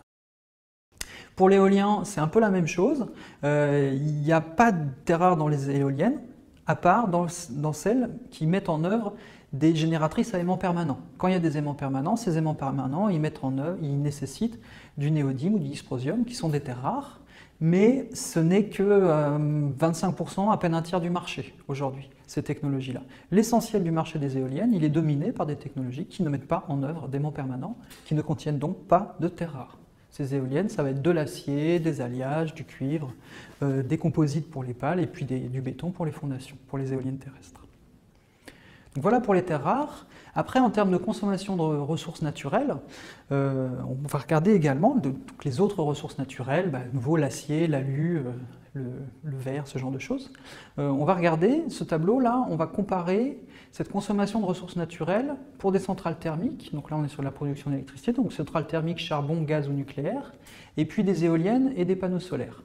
Pour l'éolien, c'est un peu la même chose. Il n'y a pas de terres rares dans les éoliennes, à part dans celles qui mettent en œuvre des génératrices à aimants permanents. Quand il y a des aimants permanents, ces aimants permanents, ils nécessitent du néodyme ou du dysprosium, qui sont des terres rares, mais ce n'est que 25%, à peine un tiers du marché aujourd'hui, ces technologies-là. L'essentiel du marché des éoliennes, il est dominé par des technologies qui ne mettent pas en œuvre d'aimants permanents, qui ne contiennent donc pas de terres rares. Ces éoliennes, ça va être de l'acier, des alliages, du cuivre, des composites pour les pales et puis du béton pour les fondations, pour les éoliennes terrestres. Donc voilà pour les terres rares. Après, en termes de consommation de ressources naturelles, on va regarder également toutes les autres ressources naturelles, à nouveau l'acier, l'alu, le verre, ce genre de choses. On va regarder ce tableau-là, on va comparer cette consommation de ressources naturelles pour des centrales thermiques. Donc là, on est sur la production d'électricité, donc centrales thermiques, charbon, gaz ou nucléaire, et puis des éoliennes et des panneaux solaires.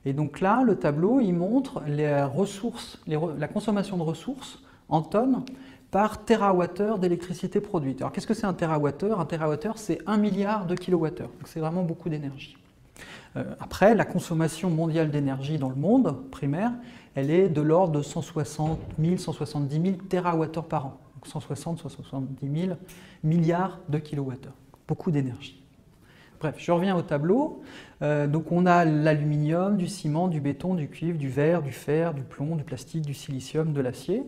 Et donc là, le tableau, il montre la consommation de ressources en tonnes par térawattheure d'électricité produite. Alors qu'est-ce que c'est un térawattheure? Un térawattheure, c'est 1 milliard de kilowattheures, donc c'est vraiment beaucoup d'énergie. Après, la consommation mondiale d'énergie dans le monde primaire, elle est de l'ordre de 160 000, 170 000 térawattheures par an. Donc 160, 170 000 milliards de kilowattheures. Beaucoup d'énergie. Bref, je reviens au tableau. Donc on a l'aluminium, du ciment, du béton, du cuivre, du verre, du fer, du plomb, du plastique, du silicium, de l'acier,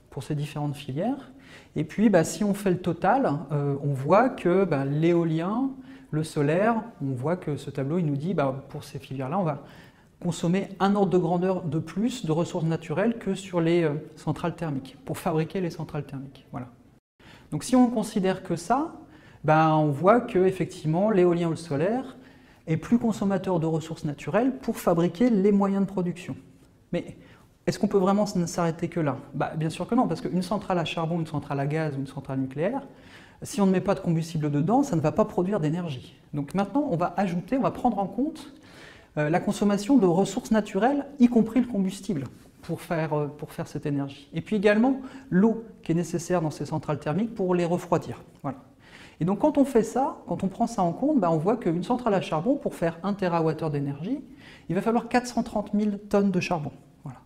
pour ces différentes filières. Et puis, si on fait le total, on voit que l'éolien, le solaire, on voit que ce tableau, il nous dit, pour ces filières-là, on va consommer un ordre de grandeur de plus de ressources naturelles que sur les centrales thermiques, pour fabriquer les centrales thermiques. Voilà. Donc si on considère que ça, on voit qu'effectivement, l'éolien ou le solaire est plus consommateur de ressources naturelles pour fabriquer les moyens de production. Mais est-ce qu'on peut vraiment s'arrêter que là? Bien sûr que non, parce qu'une centrale à charbon, une centrale à gaz ou une centrale nucléaire, si on ne met pas de combustible dedans, ça ne va pas produire d'énergie. Donc maintenant, on va prendre en compte la consommation de ressources naturelles, y compris le combustible, pour faire cette énergie. Et puis également, l'eau qui est nécessaire dans ces centrales thermiques pour les refroidir. Voilà. Et donc quand on fait ça, quand on prend ça en compte, on voit qu'une centrale à charbon, pour faire 1 TWh d'énergie, il va falloir 430 000 tonnes de charbon. Voilà.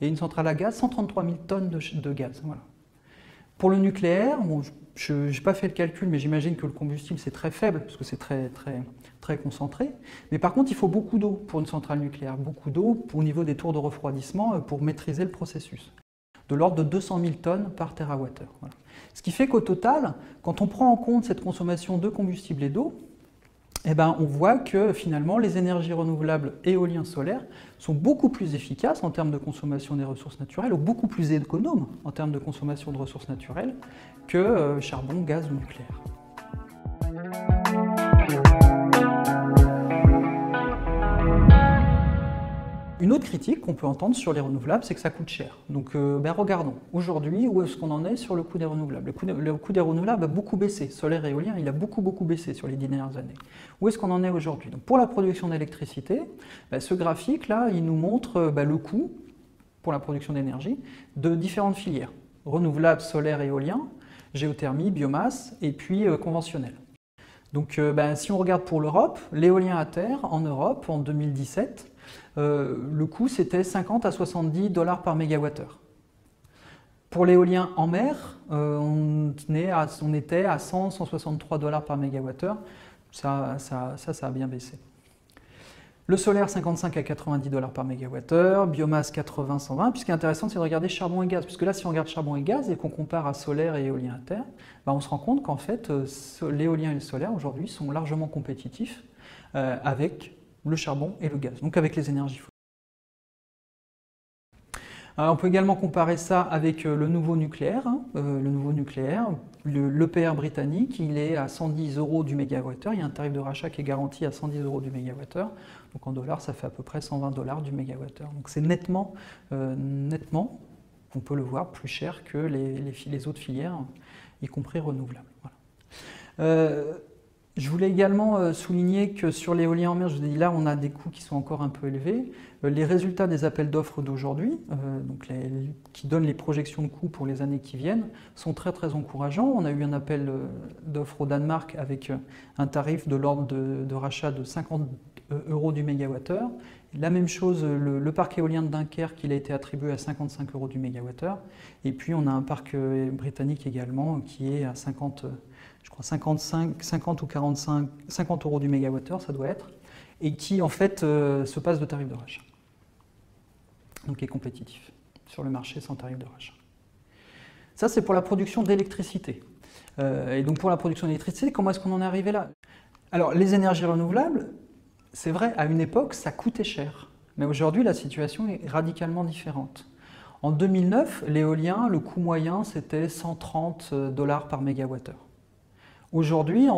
Et une centrale à gaz, 133 000 tonnes de gaz. Voilà. Pour le nucléaire, je n'ai pas fait le calcul, mais j'imagine que le combustible c'est très faible, parce que c'est très concentré. Mais par contre, il faut beaucoup d'eau pour une centrale nucléaire, beaucoup d'eau au niveau des tours de refroidissement pour maîtriser le processus, de l'ordre de 200 000 tonnes par térawattheure. Voilà. Ce qui fait qu'au total, quand on prend en compte cette consommation de combustible et d'eau, on voit que finalement les énergies renouvelables éolien solaire sont beaucoup plus efficaces en termes de consommation des ressources naturelles, ou beaucoup plus économes en termes de consommation de ressources naturelles que charbon, gaz ou nucléaire. Une autre critique qu'on peut entendre sur les renouvelables, c'est que ça coûte cher. Donc regardons, aujourd'hui, où est-ce qu'on en est sur le coût des renouvelables? Le coût des renouvelables a beaucoup baissé, solaire et éolien, il a beaucoup baissé sur les 10 dernières années. Où est-ce qu'on en est aujourd'hui? Donc pour la production d'électricité, ce graphique-là, il nous montre le coût pour la production d'énergie de différentes filières. Renouvelables, solaire et éolien, géothermie, biomasse et puis conventionnel. Donc si on regarde pour l'Europe, l'éolien à terre en Europe en 2017, le coût c'était 50 à 70 $ par mégawattheure. Pour l'éolien en mer, on était à 100 163 $ par mégawattheure. Ça a bien baissé. Le solaire, 55 à 90 $ par mégawattheure, biomasse 80, 120. Puis ce qui est intéressant, c'est de regarder charbon et gaz. Puisque là, si on regarde charbon et gaz et qu'on compare à solaire et éolien à terre, on se rend compte qu'en fait, l'éolien et le solaire aujourd'hui sont largement compétitifs avec le charbon et le gaz, donc avec les énergies fossiles. On peut également comparer ça avec le nouveau nucléaire. L'EPR britannique, il est à 110 € du mégawattheure. Il y a un tarif de rachat qui est garanti à 110 € du mégawattheure. Donc en dollars, ça fait à peu près 120 $ du mégawattheure. Donc c'est nettement, on peut le voir, plus cher que les autres filières, y compris renouvelables. Voilà. Je voulais également souligner que sur l'éolien en mer, je vous ai dit là, on a des coûts qui sont encore un peu élevés. Les résultats des appels d'offres d'aujourd'hui, qui donnent les projections de coûts pour les années qui viennent, sont très encourageants. On a eu un appel d'offres au Danemark avec un tarif de l'ordre de rachat de 50 euros du mégawattheure. La même chose, le parc éolien de Dunkerque, il a été attribué à 55 euros du mégawattheure. Et puis on a un parc britannique également qui est à 50, je crois 50 ou 45, 50 euros du mégawattheure, ça doit être, et qui en fait se passe de tarif de rachat. Donc est compétitif sur le marché sans tarif de rachat. Ça c'est pour la production d'électricité. Et donc pour la production d'électricité, comment est-ce qu'on en est arrivé là? Alors les énergies renouvelables, c'est vrai, à une époque, ça coûtait cher. Mais aujourd'hui, la situation est radicalement différente. En 2009, l'éolien, le coût moyen, c'était 130 $ par mégawattheure. Aujourd'hui,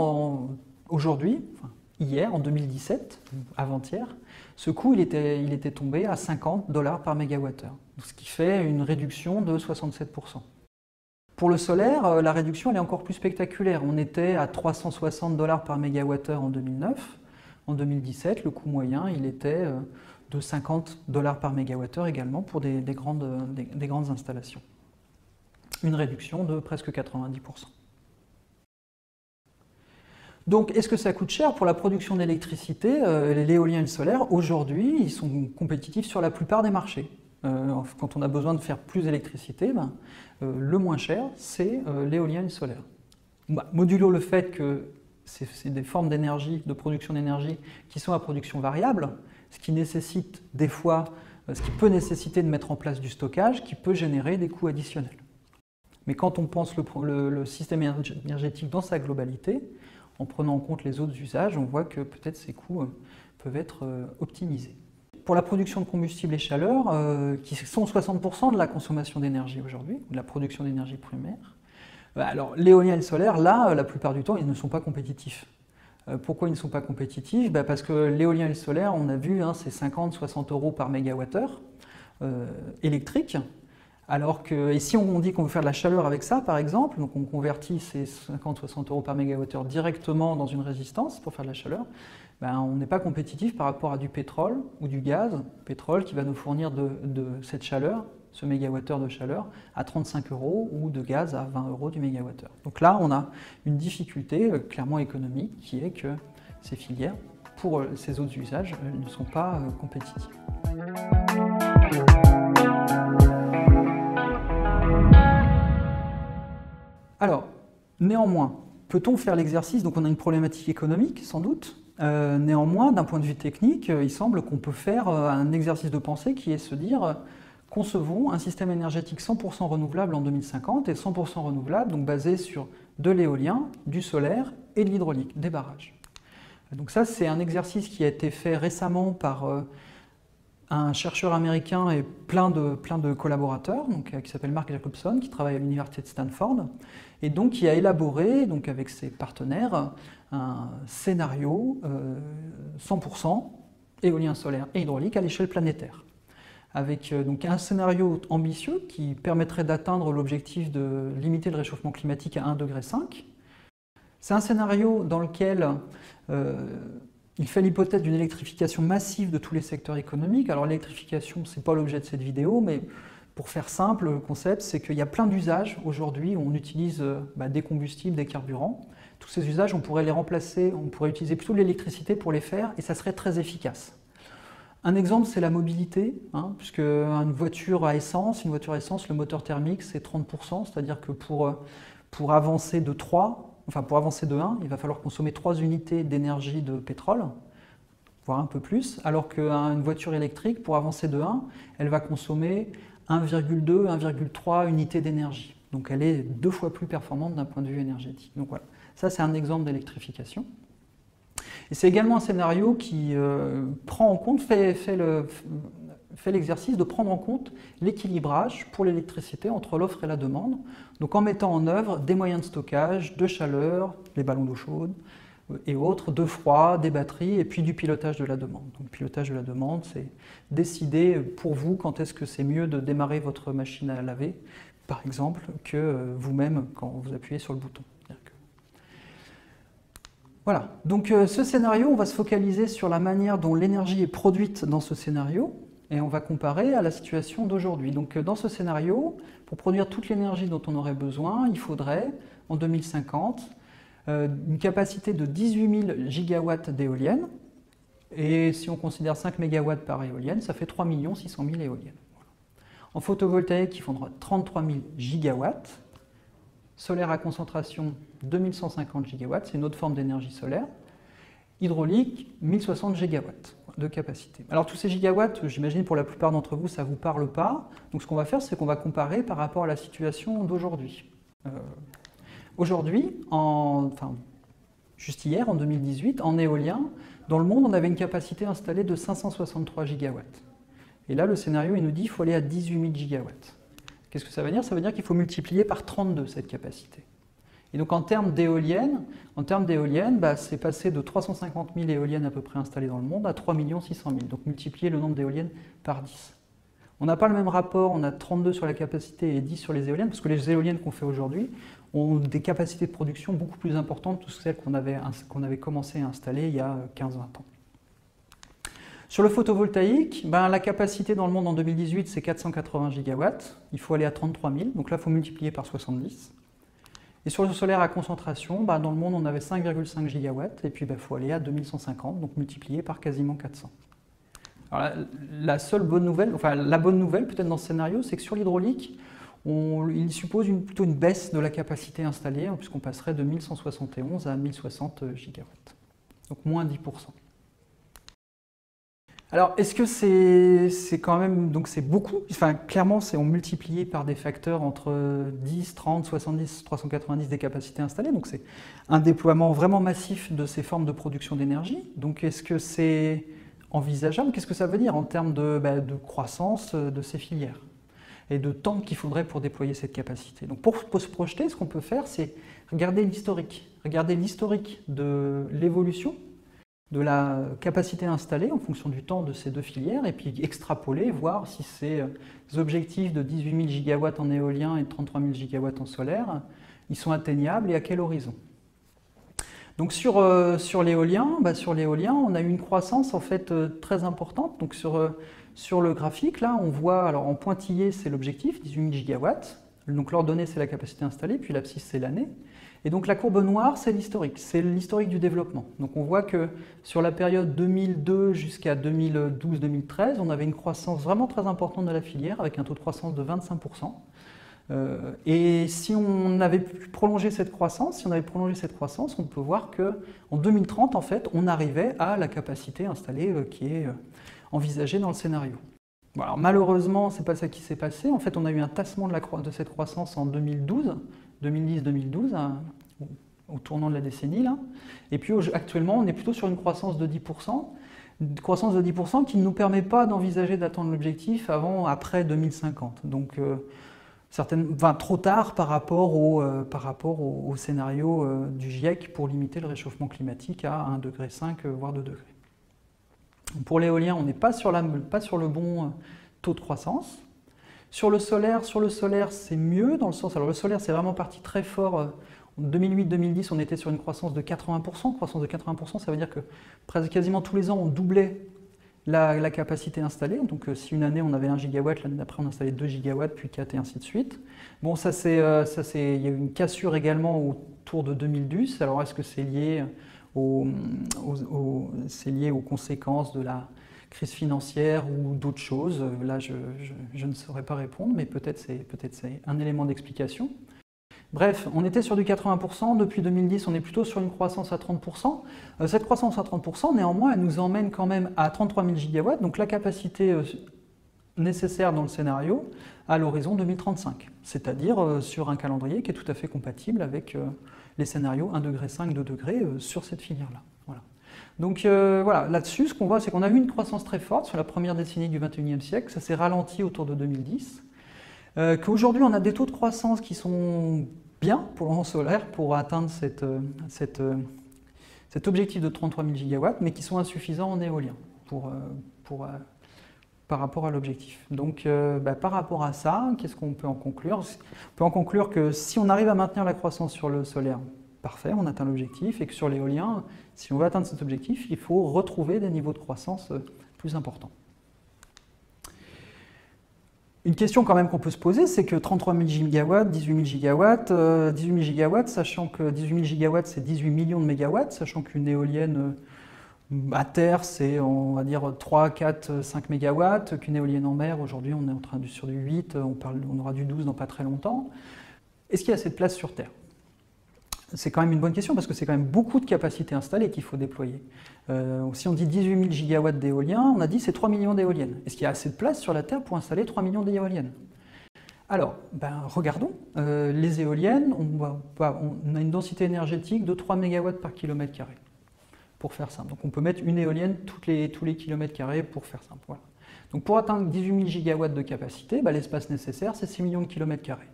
hier, en 2017, avant-hier, ce coût, il était tombé à 50 $ par mégawattheure, ce qui fait une réduction de 67%. Pour le solaire, la réduction elle est encore plus spectaculaire. On était à 360 $ par mégawattheure en 2009. En 2017, le coût moyen, il était de 50 $ par mégawattheure également pour des grandes installations. Une réduction de presque 90%. Donc, est-ce que ça coûte cher pour la production d'électricité? L'éolien et le solaire, aujourd'hui, ils sont compétitifs sur la plupart des marchés. Quand on a besoin de faire plus d'électricité, le moins cher, c'est l'éolien et le solaire. Modulo le fait que c'est des formes d'énergie, de production d'énergie qui sont à production variable, ce qui nécessite des fois, ce qui peut nécessiter de mettre en place du stockage, qui peut générer des coûts additionnels. Mais quand on pense le système énergétique dans sa globalité, en prenant en compte les autres usages, on voit que peut-être ces coûts peuvent être optimisés. Pour la production de combustible et chaleur, qui sont 60% de la consommation d'énergie aujourd'hui, ou de la production d'énergie primaire, alors l'éolien et le solaire, là, la plupart du temps, ils ne sont pas compétitifs. Pourquoi ils ne sont pas compétitifs? Parce que l'éolien et le solaire, on a vu, c'est 50-60 € par mégawattheure électrique. Alors que, et si on dit qu'on veut faire de la chaleur avec ça, par exemple, donc on convertit ces 50-60 € par mégawattheure directement dans une résistance pour faire de la chaleur, on n'est pas compétitif par rapport à du pétrole ou du gaz, pétrole qui va nous fournir de cette chaleur, ce mégawattheure de chaleur, à 35 € ou de gaz à 20 € du mégawattheure. Donc là, on a une difficulté clairement économique qui est que ces filières, pour ces autres usages, ne sont pas compétitives. Alors, néanmoins, peut-on faire l'exercice? Donc on a une problématique économique, sans doute. Néanmoins, d'un point de vue technique, il semble qu'on peut faire un exercice de pensée qui est se dire concevons un système énergétique 100% renouvelable en 2050 et 100% renouvelable, donc basé sur de l'éolien, du solaire et de l'hydraulique, des barrages. Donc ça, c'est un exercice qui a été fait récemment par un chercheur américain et plein de collaborateurs, qui s'appelle Mark Jacobson, qui travaille à l'université de Stanford, et donc qui a élaboré, donc avec ses partenaires, un scénario 100% éolien, solaire et hydraulique à l'échelle planétaire. Avec donc un scénario ambitieux qui permettrait d'atteindre l'objectif de limiter le réchauffement climatique à 1,5 degré. C'est un scénario dans lequel il fait l'hypothèse d'une électrification massive de tous les secteurs économiques. Alors l'électrification, ce n'est pas l'objet de cette vidéo, mais pour faire simple, le concept, c'est qu'il y a plein d'usages aujourd'hui où on utilise des combustibles, des carburants. Tous ces usages, on pourrait les remplacer, on pourrait utiliser plutôt de l'électricité pour les faire, et ça serait très efficace. Un exemple, c'est la mobilité, puisque une voiture à essence, le moteur thermique, c'est 30%, c'est-à-dire que pour avancer de 1, il va falloir consommer 3 unités d'énergie de pétrole, voire un peu plus, alors qu'une voiture électrique, pour avancer de 1, elle va consommer 1,2, 1,3 unités d'énergie. Donc elle est 2 fois plus performante d'un point de vue énergétique. Donc voilà, ça c'est un exemple d'électrification. Et c'est également un scénario qui prend en compte, fait l'exercice de prendre en compte l'équilibrage pour l'électricité entre l'offre et la demande, donc en mettant en œuvre des moyens de stockage, de chaleur, les ballons d'eau chaude et autres, de froid, des batteries, et puis du pilotage de la demande. Donc le pilotage de la demande, c'est décider pour vous quand est-ce que c'est mieux de démarrer votre machine à laver, par exemple, que vous-même quand vous appuyez sur le bouton. Voilà, donc ce scénario, on va se focaliser sur la manière dont l'énergie est produite dans ce scénario, et on va comparer à la situation d'aujourd'hui. Donc dans ce scénario, pour produire toute l'énergie dont on aurait besoin, il faudrait, en 2050, une capacité de 18 000 gigawatts d'éoliennes, Et si on considère 5 MW par éolienne, ça fait 3 600 000 éoliennes. Voilà. En photovoltaïque, il faudra 33 000 gigawatts. Solaire à concentration, 2150 gigawatts, c'est une autre forme d'énergie solaire. Hydraulique, 1060 gigawatts de capacité. Alors tous ces gigawatts, j'imagine pour la plupart d'entre vous, ça ne vous parle pas. Donc ce qu'on va faire, c'est qu'on va comparer par rapport à la situation d'aujourd'hui. Aujourd'hui, juste hier, en 2018, en éolien, dans le monde, on avait une capacité installée de 563 gigawatts. Et là, le scénario, il nous dit qu'il faut aller à 18 000 gigawatts. Qu'est-ce que ça veut dire? Ça veut dire qu'il faut multiplier par 32 cette capacité. Et donc en termes d'éoliennes, c'est passé de 350 000 éoliennes à peu près installées dans le monde à 3 600 000. Donc multiplier le nombre d'éoliennes par 10. On n'a pas le même rapport, on a 32 sur la capacité et 10 sur les éoliennes, parce que les éoliennes qu'on fait aujourd'hui ont des capacités de production beaucoup plus importantes que celles qu'on avait commencé à installer il y a 15-20 ans. Sur le photovoltaïque, la capacité dans le monde en 2018, c'est 480 gigawatts. Il faut aller à 33 000, donc là, il faut multiplier par 70. Et sur le solaire à concentration, dans le monde, on avait 5,5 gigawatts, et puis il faut aller à 2150, donc multiplier par quasiment 400. Alors, la bonne nouvelle peut-être dans ce scénario, c'est que sur l'hydraulique, il suppose plutôt une baisse de la capacité installée, puisqu'on passerait de 1171 à 1060 gigawatts, donc moins 10%. Alors, est-ce que c'est quand même, donc c'est beaucoup, clairement, on multiplie par des facteurs entre 10, 30, 70, 390 des capacités installées, donc c'est un déploiement vraiment massif de ces formes de production d'énergie. Donc, est-ce que c'est envisageable? Qu'est-ce que ça veut dire en termes de croissance de ces filières et de temps qu'il faudrait pour déployer cette capacité? Donc, pour se projeter, ce qu'on peut faire, c'est regarder l'historique de l'évolution de la capacité installée en fonction du temps de ces deux filières, et puis extrapoler, voir si ces objectifs de 18 000 gigawatts en éolien et de 33 000 gigawatts en solaire, ils sont atteignables et à quel horizon. Donc sur l'éolien, on a eu une croissance en fait très importante. Donc sur le graphique, là, on voit, alors en pointillé, c'est l'objectif, 18 000 gigawatts. Donc l'ordonnée, c'est la capacité installée, puis l'abscisse, c'est l'année. Et donc la courbe noire, c'est l'historique du développement. Donc on voit que sur la période 2002 jusqu'à 2012-2013, on avait une croissance vraiment très importante de la filière, avec un taux de croissance de 25%. Et si on avait prolongé cette croissance, on peut voir qu'en 2030, en fait, on arrivait à la capacité installée qui est envisagée dans le scénario. Bon, alors malheureusement, ce n'est pas ça qui s'est passé. En fait, on a eu un tassement de cette croissance en 2010-2012, au tournant de la décennie, là. Et puis actuellement, on est plutôt sur une croissance de 10%, qui ne nous permet pas d'envisager d'attendre l'objectif après 2050. Donc, trop tard par rapport au scénario du GIEC pour limiter le réchauffement climatique à 1,5 degré, voire 2 degrés. Pour l'éolien, on n'est pas sur le bon taux de croissance. Sur le solaire, c'est mieux dans le sens. Alors le solaire, c'est vraiment parti très fort. En 2008-2010, on était sur une croissance de 80%. Croissance de 80%, ça veut dire que quasiment tous les ans, on doublait la capacité installée. Donc si une année on avait 1 gigawatt, l'année d'après on installait 2 gigawatts, puis 4 et ainsi de suite. Bon, il y a eu une cassure également autour de 2010. Alors est-ce que c'est lié aux conséquences de la crise financière ou d'autres choses? Là, je ne saurais pas répondre, mais peut-être c'est un élément d'explication. Bref, on était sur du 80%, depuis 2010 on est plutôt sur une croissance à 30%. Cette croissance à 30%, néanmoins, elle nous emmène quand même à 33 000 gigawatts, donc la capacité nécessaire dans le scénario à l'horizon 2035, c'est-à-dire sur un calendrier qui est tout à fait compatible avec les scénarios 1,5 degré, 2 degrés sur cette filière-là. Voilà. Donc voilà, là-dessus, ce qu'on voit, c'est qu'on a eu une croissance très forte sur la première décennie du XXIe siècle, ça s'est ralenti autour de 2010, qu'aujourd'hui on a des taux de croissance qui sont bien pour le solaire pour atteindre cet objectif de 33 000 gigawatts, mais qui sont insuffisants en éolien par rapport à l'objectif. Donc par rapport à ça, qu'est-ce qu'on peut en conclure? On peut en conclure que si on arrive à maintenir la croissance sur le solaire, parfait, on atteint l'objectif, et que sur l'éolien, si on veut atteindre cet objectif, il faut retrouver des niveaux de croissance plus importants. Une question quand même qu'on peut se poser, c'est que 33 000 gigawatts, 18 000 gigawatts, sachant que 18 000 gigawatts, c'est 18 millions de mégawatts, sachant qu'une éolienne À terre, c'est, on va dire, 3, 4, 5 mégawatts, qu'une éolienne en mer, aujourd'hui on est en train sur du 8, on aura du 12 dans pas très longtemps. Est-ce qu'il y a assez de place sur Terre? C'est quand même une bonne question parce que c'est quand même beaucoup de capacités installées qu'il faut déployer. Si on dit 18 000 gigawatts d'éolien, on a dit c'est 3 millions d'éoliennes. Est-ce qu'il y a assez de place sur la Terre pour installer 3 millions d'éoliennes? Alors, regardons. Les éoliennes, on a une densité énergétique de 3 mégawatts par kilomètre carré, pour faire simple. Donc on peut mettre une éolienne tous les kilomètres carrés pour faire simple. Voilà. Donc pour atteindre 18 000 gigawatts de capacité, l'espace nécessaire, c'est 6 millions de kilomètres carrés.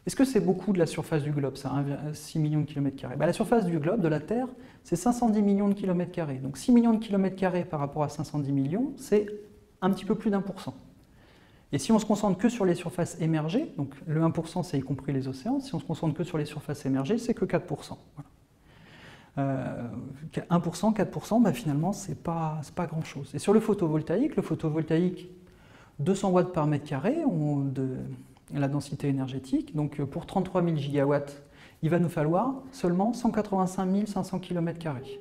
Est-ce que c'est beaucoup de la surface du globe, ça, 6 millions de kilomètres carrés? La surface du globe, de la Terre, c'est 510 millions de kilomètres carrés. Donc 6 millions de kilomètres carrés par rapport à 510 millions, c'est un petit peu plus d'1%. Et si on se concentre que sur les surfaces émergées, donc le 1% c'est y compris les océans, si on se concentre que sur les surfaces émergées, c'est que 4%. Voilà. 1%, 4%, finalement, c'est pas grand-chose. Et sur le photovoltaïque, 200 watts par mètre carré, la densité énergétique. Donc pour 33 000 gigawatts, il va nous falloir seulement 185 500 km²,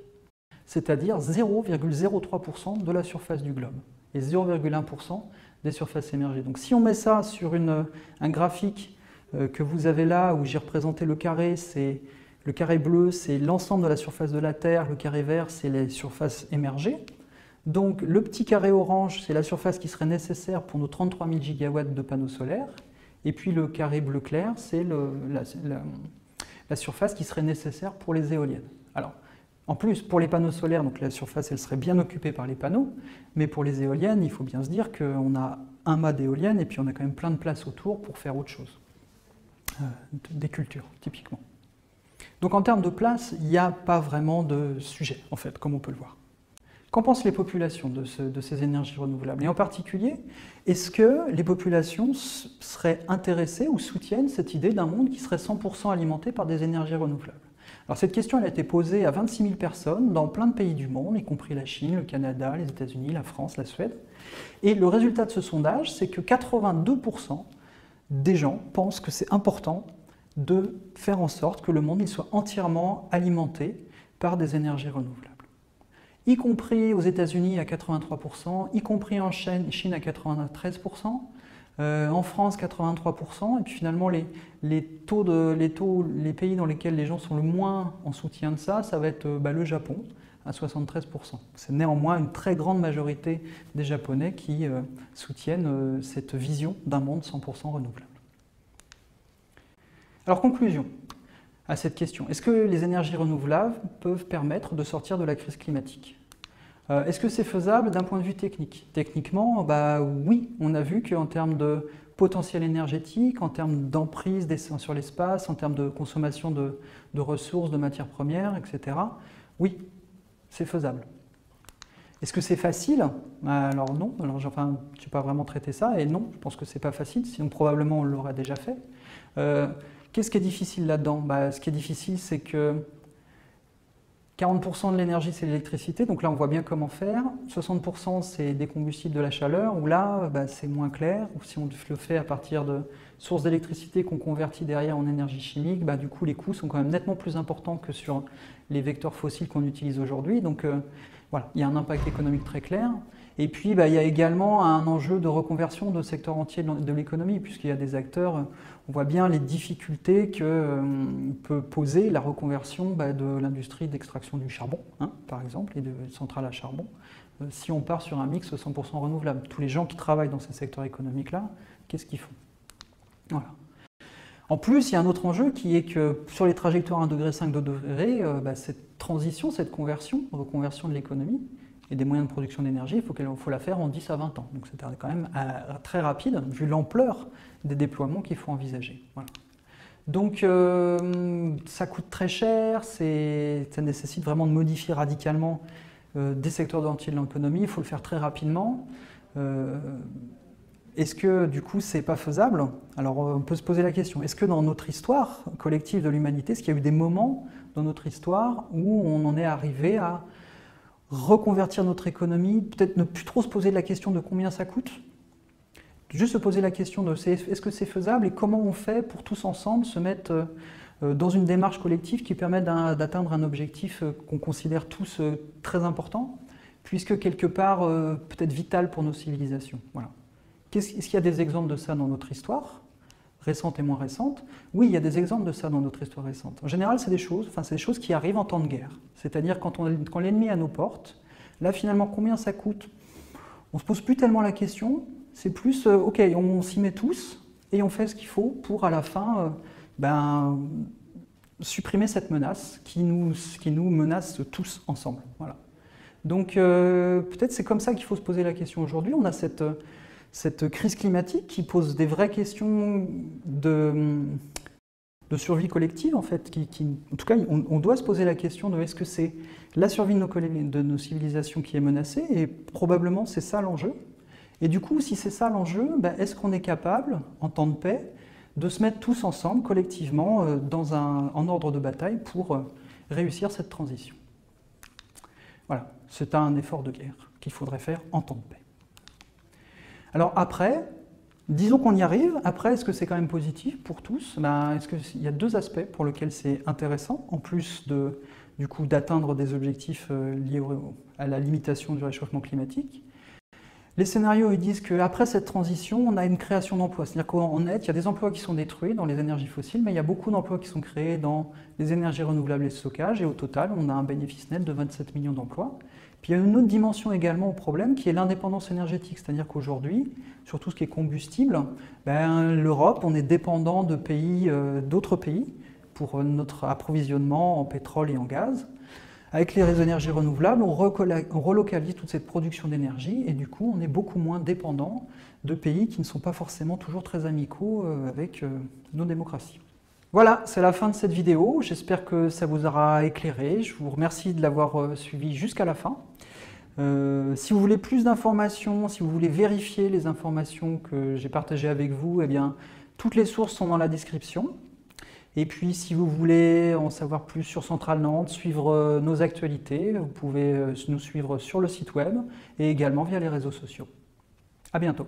c'est-à-dire 0,03% de la surface du globe et 0,1% des surfaces émergées. Donc si on met ça sur un graphique que vous avez là, où j'ai représenté le carré bleu, c'est l'ensemble de la surface de la Terre, le carré vert, c'est les surfaces émergées. Donc le petit carré orange, c'est la surface qui serait nécessaire pour nos 33 000 gigawatts de panneaux solaires. Et puis le carré bleu clair, c'est la surface qui serait nécessaire pour les éoliennes. Alors, en plus, pour les panneaux solaires, donc la surface, elle serait bien occupée par les panneaux, mais pour les éoliennes, il faut bien se dire qu'on a un mât d'éoliennes et puis on a quand même plein de place autour pour faire autre chose. Des cultures, typiquement. Donc en termes de place, il n'y a pas vraiment de sujet, en fait, comme on peut le voir. Qu'en pensent les populations de ces énergies renouvelables? Et en particulier, est-ce que les populations seraient intéressées ou soutiennent cette idée d'un monde qui serait 100% alimenté par des énergies renouvelables? Alors cette question elle a été posée à 26 000 personnes dans plein de pays du monde, y compris la Chine, le Canada, les États-Unis, la France, la Suède. Et le résultat de ce sondage, c'est que 82% des gens pensent que c'est important de faire en sorte que le monde il soit entièrement alimenté par des énergies renouvelables. Y compris aux États-Unis à 83%, y compris en Chine à 93%, en France 83%, et puis finalement les pays dans lesquels les gens sont le moins en soutien de ça, ça va être le Japon à 73%. C'est néanmoins une très grande majorité des Japonais qui soutiennent cette vision d'un monde 100% renouvelable. Alors conclusion à cette question. Est-ce que les énergies renouvelables peuvent permettre de sortir de la crise climatique? Est-ce que c'est faisable d'un point de vue technique? Techniquement, oui, on a vu qu'en termes de potentiel énergétique, en termes d'emprise sur l'espace, en termes de consommation de ressources, de matières premières, etc., oui, c'est faisable. Est-ce que c'est facile? Alors non, je n'ai pas vraiment traité ça, et non, je pense que c'est pas facile, sinon probablement on l'aurait déjà fait. Qu'est-ce qui est difficile là-dedans? Ce qui est difficile, c'est que 40% de l'énergie, c'est l'électricité, donc là on voit bien comment faire. 60% c'est des combustibles de la chaleur, où là c'est moins clair. Ou si on le fait à partir de sources d'électricité qu'on convertit derrière en énergie chimique, du coup les coûts sont quand même nettement plus importants que sur les vecteurs fossiles qu'on utilise aujourd'hui. Donc voilà, il y a un impact économique très clair. Et puis il y a également un enjeu de reconversion de secteurs entiers de l'économie, puisqu'il y a des acteurs, on voit bien les difficultés que peut poser la reconversion de l'industrie d'extraction du charbon, par exemple, et de centrales à charbon, si on part sur un mix 100% renouvelable. Tous les gens qui travaillent dans ces secteurs économiques-là, qu'est-ce qu'ils font? Voilà. En plus, il y a un autre enjeu qui est que sur les trajectoires 1,5 degré, cette transition, cette reconversion de l'économie, et des moyens de production d'énergie, il faut la faire en 10 à 20 ans. Donc c'est quand même très rapide, vu l'ampleur des déploiements qu'il faut envisager. Voilà. Donc ça coûte très cher, ça nécessite vraiment de modifier radicalement des secteurs entiers de l'économie, il faut le faire très rapidement. Est-ce que du coup c'est pas faisable? Alors on peut se poser la question, est-ce que dans notre histoire collective de l'humanité, est-ce qu'il y a eu des moments dans notre histoire où on en est arrivé à reconvertir notre économie, peut-être ne plus trop se poser la question de combien ça coûte, juste se poser la question de est-ce que c'est faisable et comment on fait pour tous ensemble se mettre dans une démarche collective qui permet d'atteindre un objectif qu'on considère tous très important, puisque quelque part peut-être vital pour nos civilisations. Voilà. Est-ce qu'il y a des exemples de ça dans notre histoire, récente et moins récente? Oui, il y a des exemples de ça dans notre histoire récente. En général, c'est des choses qui arrivent en temps de guerre. C'est-à-dire quand l'ennemi est à nos portes, là finalement combien ça coûte? On ne se pose plus tellement la question, c'est plus, ok, on s'y met tous et on fait ce qu'il faut pour à la fin supprimer cette menace qui nous menace tous ensemble. Voilà. Donc peut-être c'est comme ça qu'il faut se poser la question aujourd'hui. On a cette crise climatique qui pose des vraies questions de survie collective en fait. En tout cas, on doit se poser la question de est-ce que c'est la survie de nos civilisations qui est menacée, et probablement c'est ça l'enjeu. Et du coup, si c'est ça l'enjeu, est-ce qu'on est capable, en temps de paix, de se mettre tous ensemble, collectivement, en ordre de bataille pour réussir cette transition? Voilà, c'est un effort de guerre qu'il faudrait faire en temps de paix. Alors après, disons qu'on y arrive, après est-ce que c'est quand même positif pour tous? Il y a deux aspects pour lesquels c'est intéressant, en plus du coup d'atteindre des objectifs liés à la limitation du réchauffement climatique. Les scénarios ils disent qu'après cette transition, on a une création d'emplois. C'est-à-dire qu'en net, il y a des emplois qui sont détruits dans les énergies fossiles, mais il y a beaucoup d'emplois qui sont créés dans les énergies renouvelables et le stockage, et au total, on a un bénéfice net de 27 millions d'emplois. Puis il y a une autre dimension également au problème, qui est l'indépendance énergétique. C'est-à-dire qu'aujourd'hui, sur tout ce qui est combustible, l'Europe, on est dépendant de d'autres pays pour notre approvisionnement en pétrole et en gaz. Avec les énergies renouvelables, on relocalise toute cette production d'énergie et du coup, on est beaucoup moins dépendant de pays qui ne sont pas forcément toujours très amicaux avec nos démocraties. Voilà, c'est la fin de cette vidéo. J'espère que ça vous aura éclairé. Je vous remercie de l'avoir suivi jusqu'à la fin. Si vous voulez plus d'informations, si vous voulez vérifier les informations que j'ai partagées avec vous, eh bien, toutes les sources sont dans la description. Et puis, si vous voulez en savoir plus sur Centrale Nantes, suivre nos actualités, vous pouvez nous suivre sur le site web et également via les réseaux sociaux. À bientôt.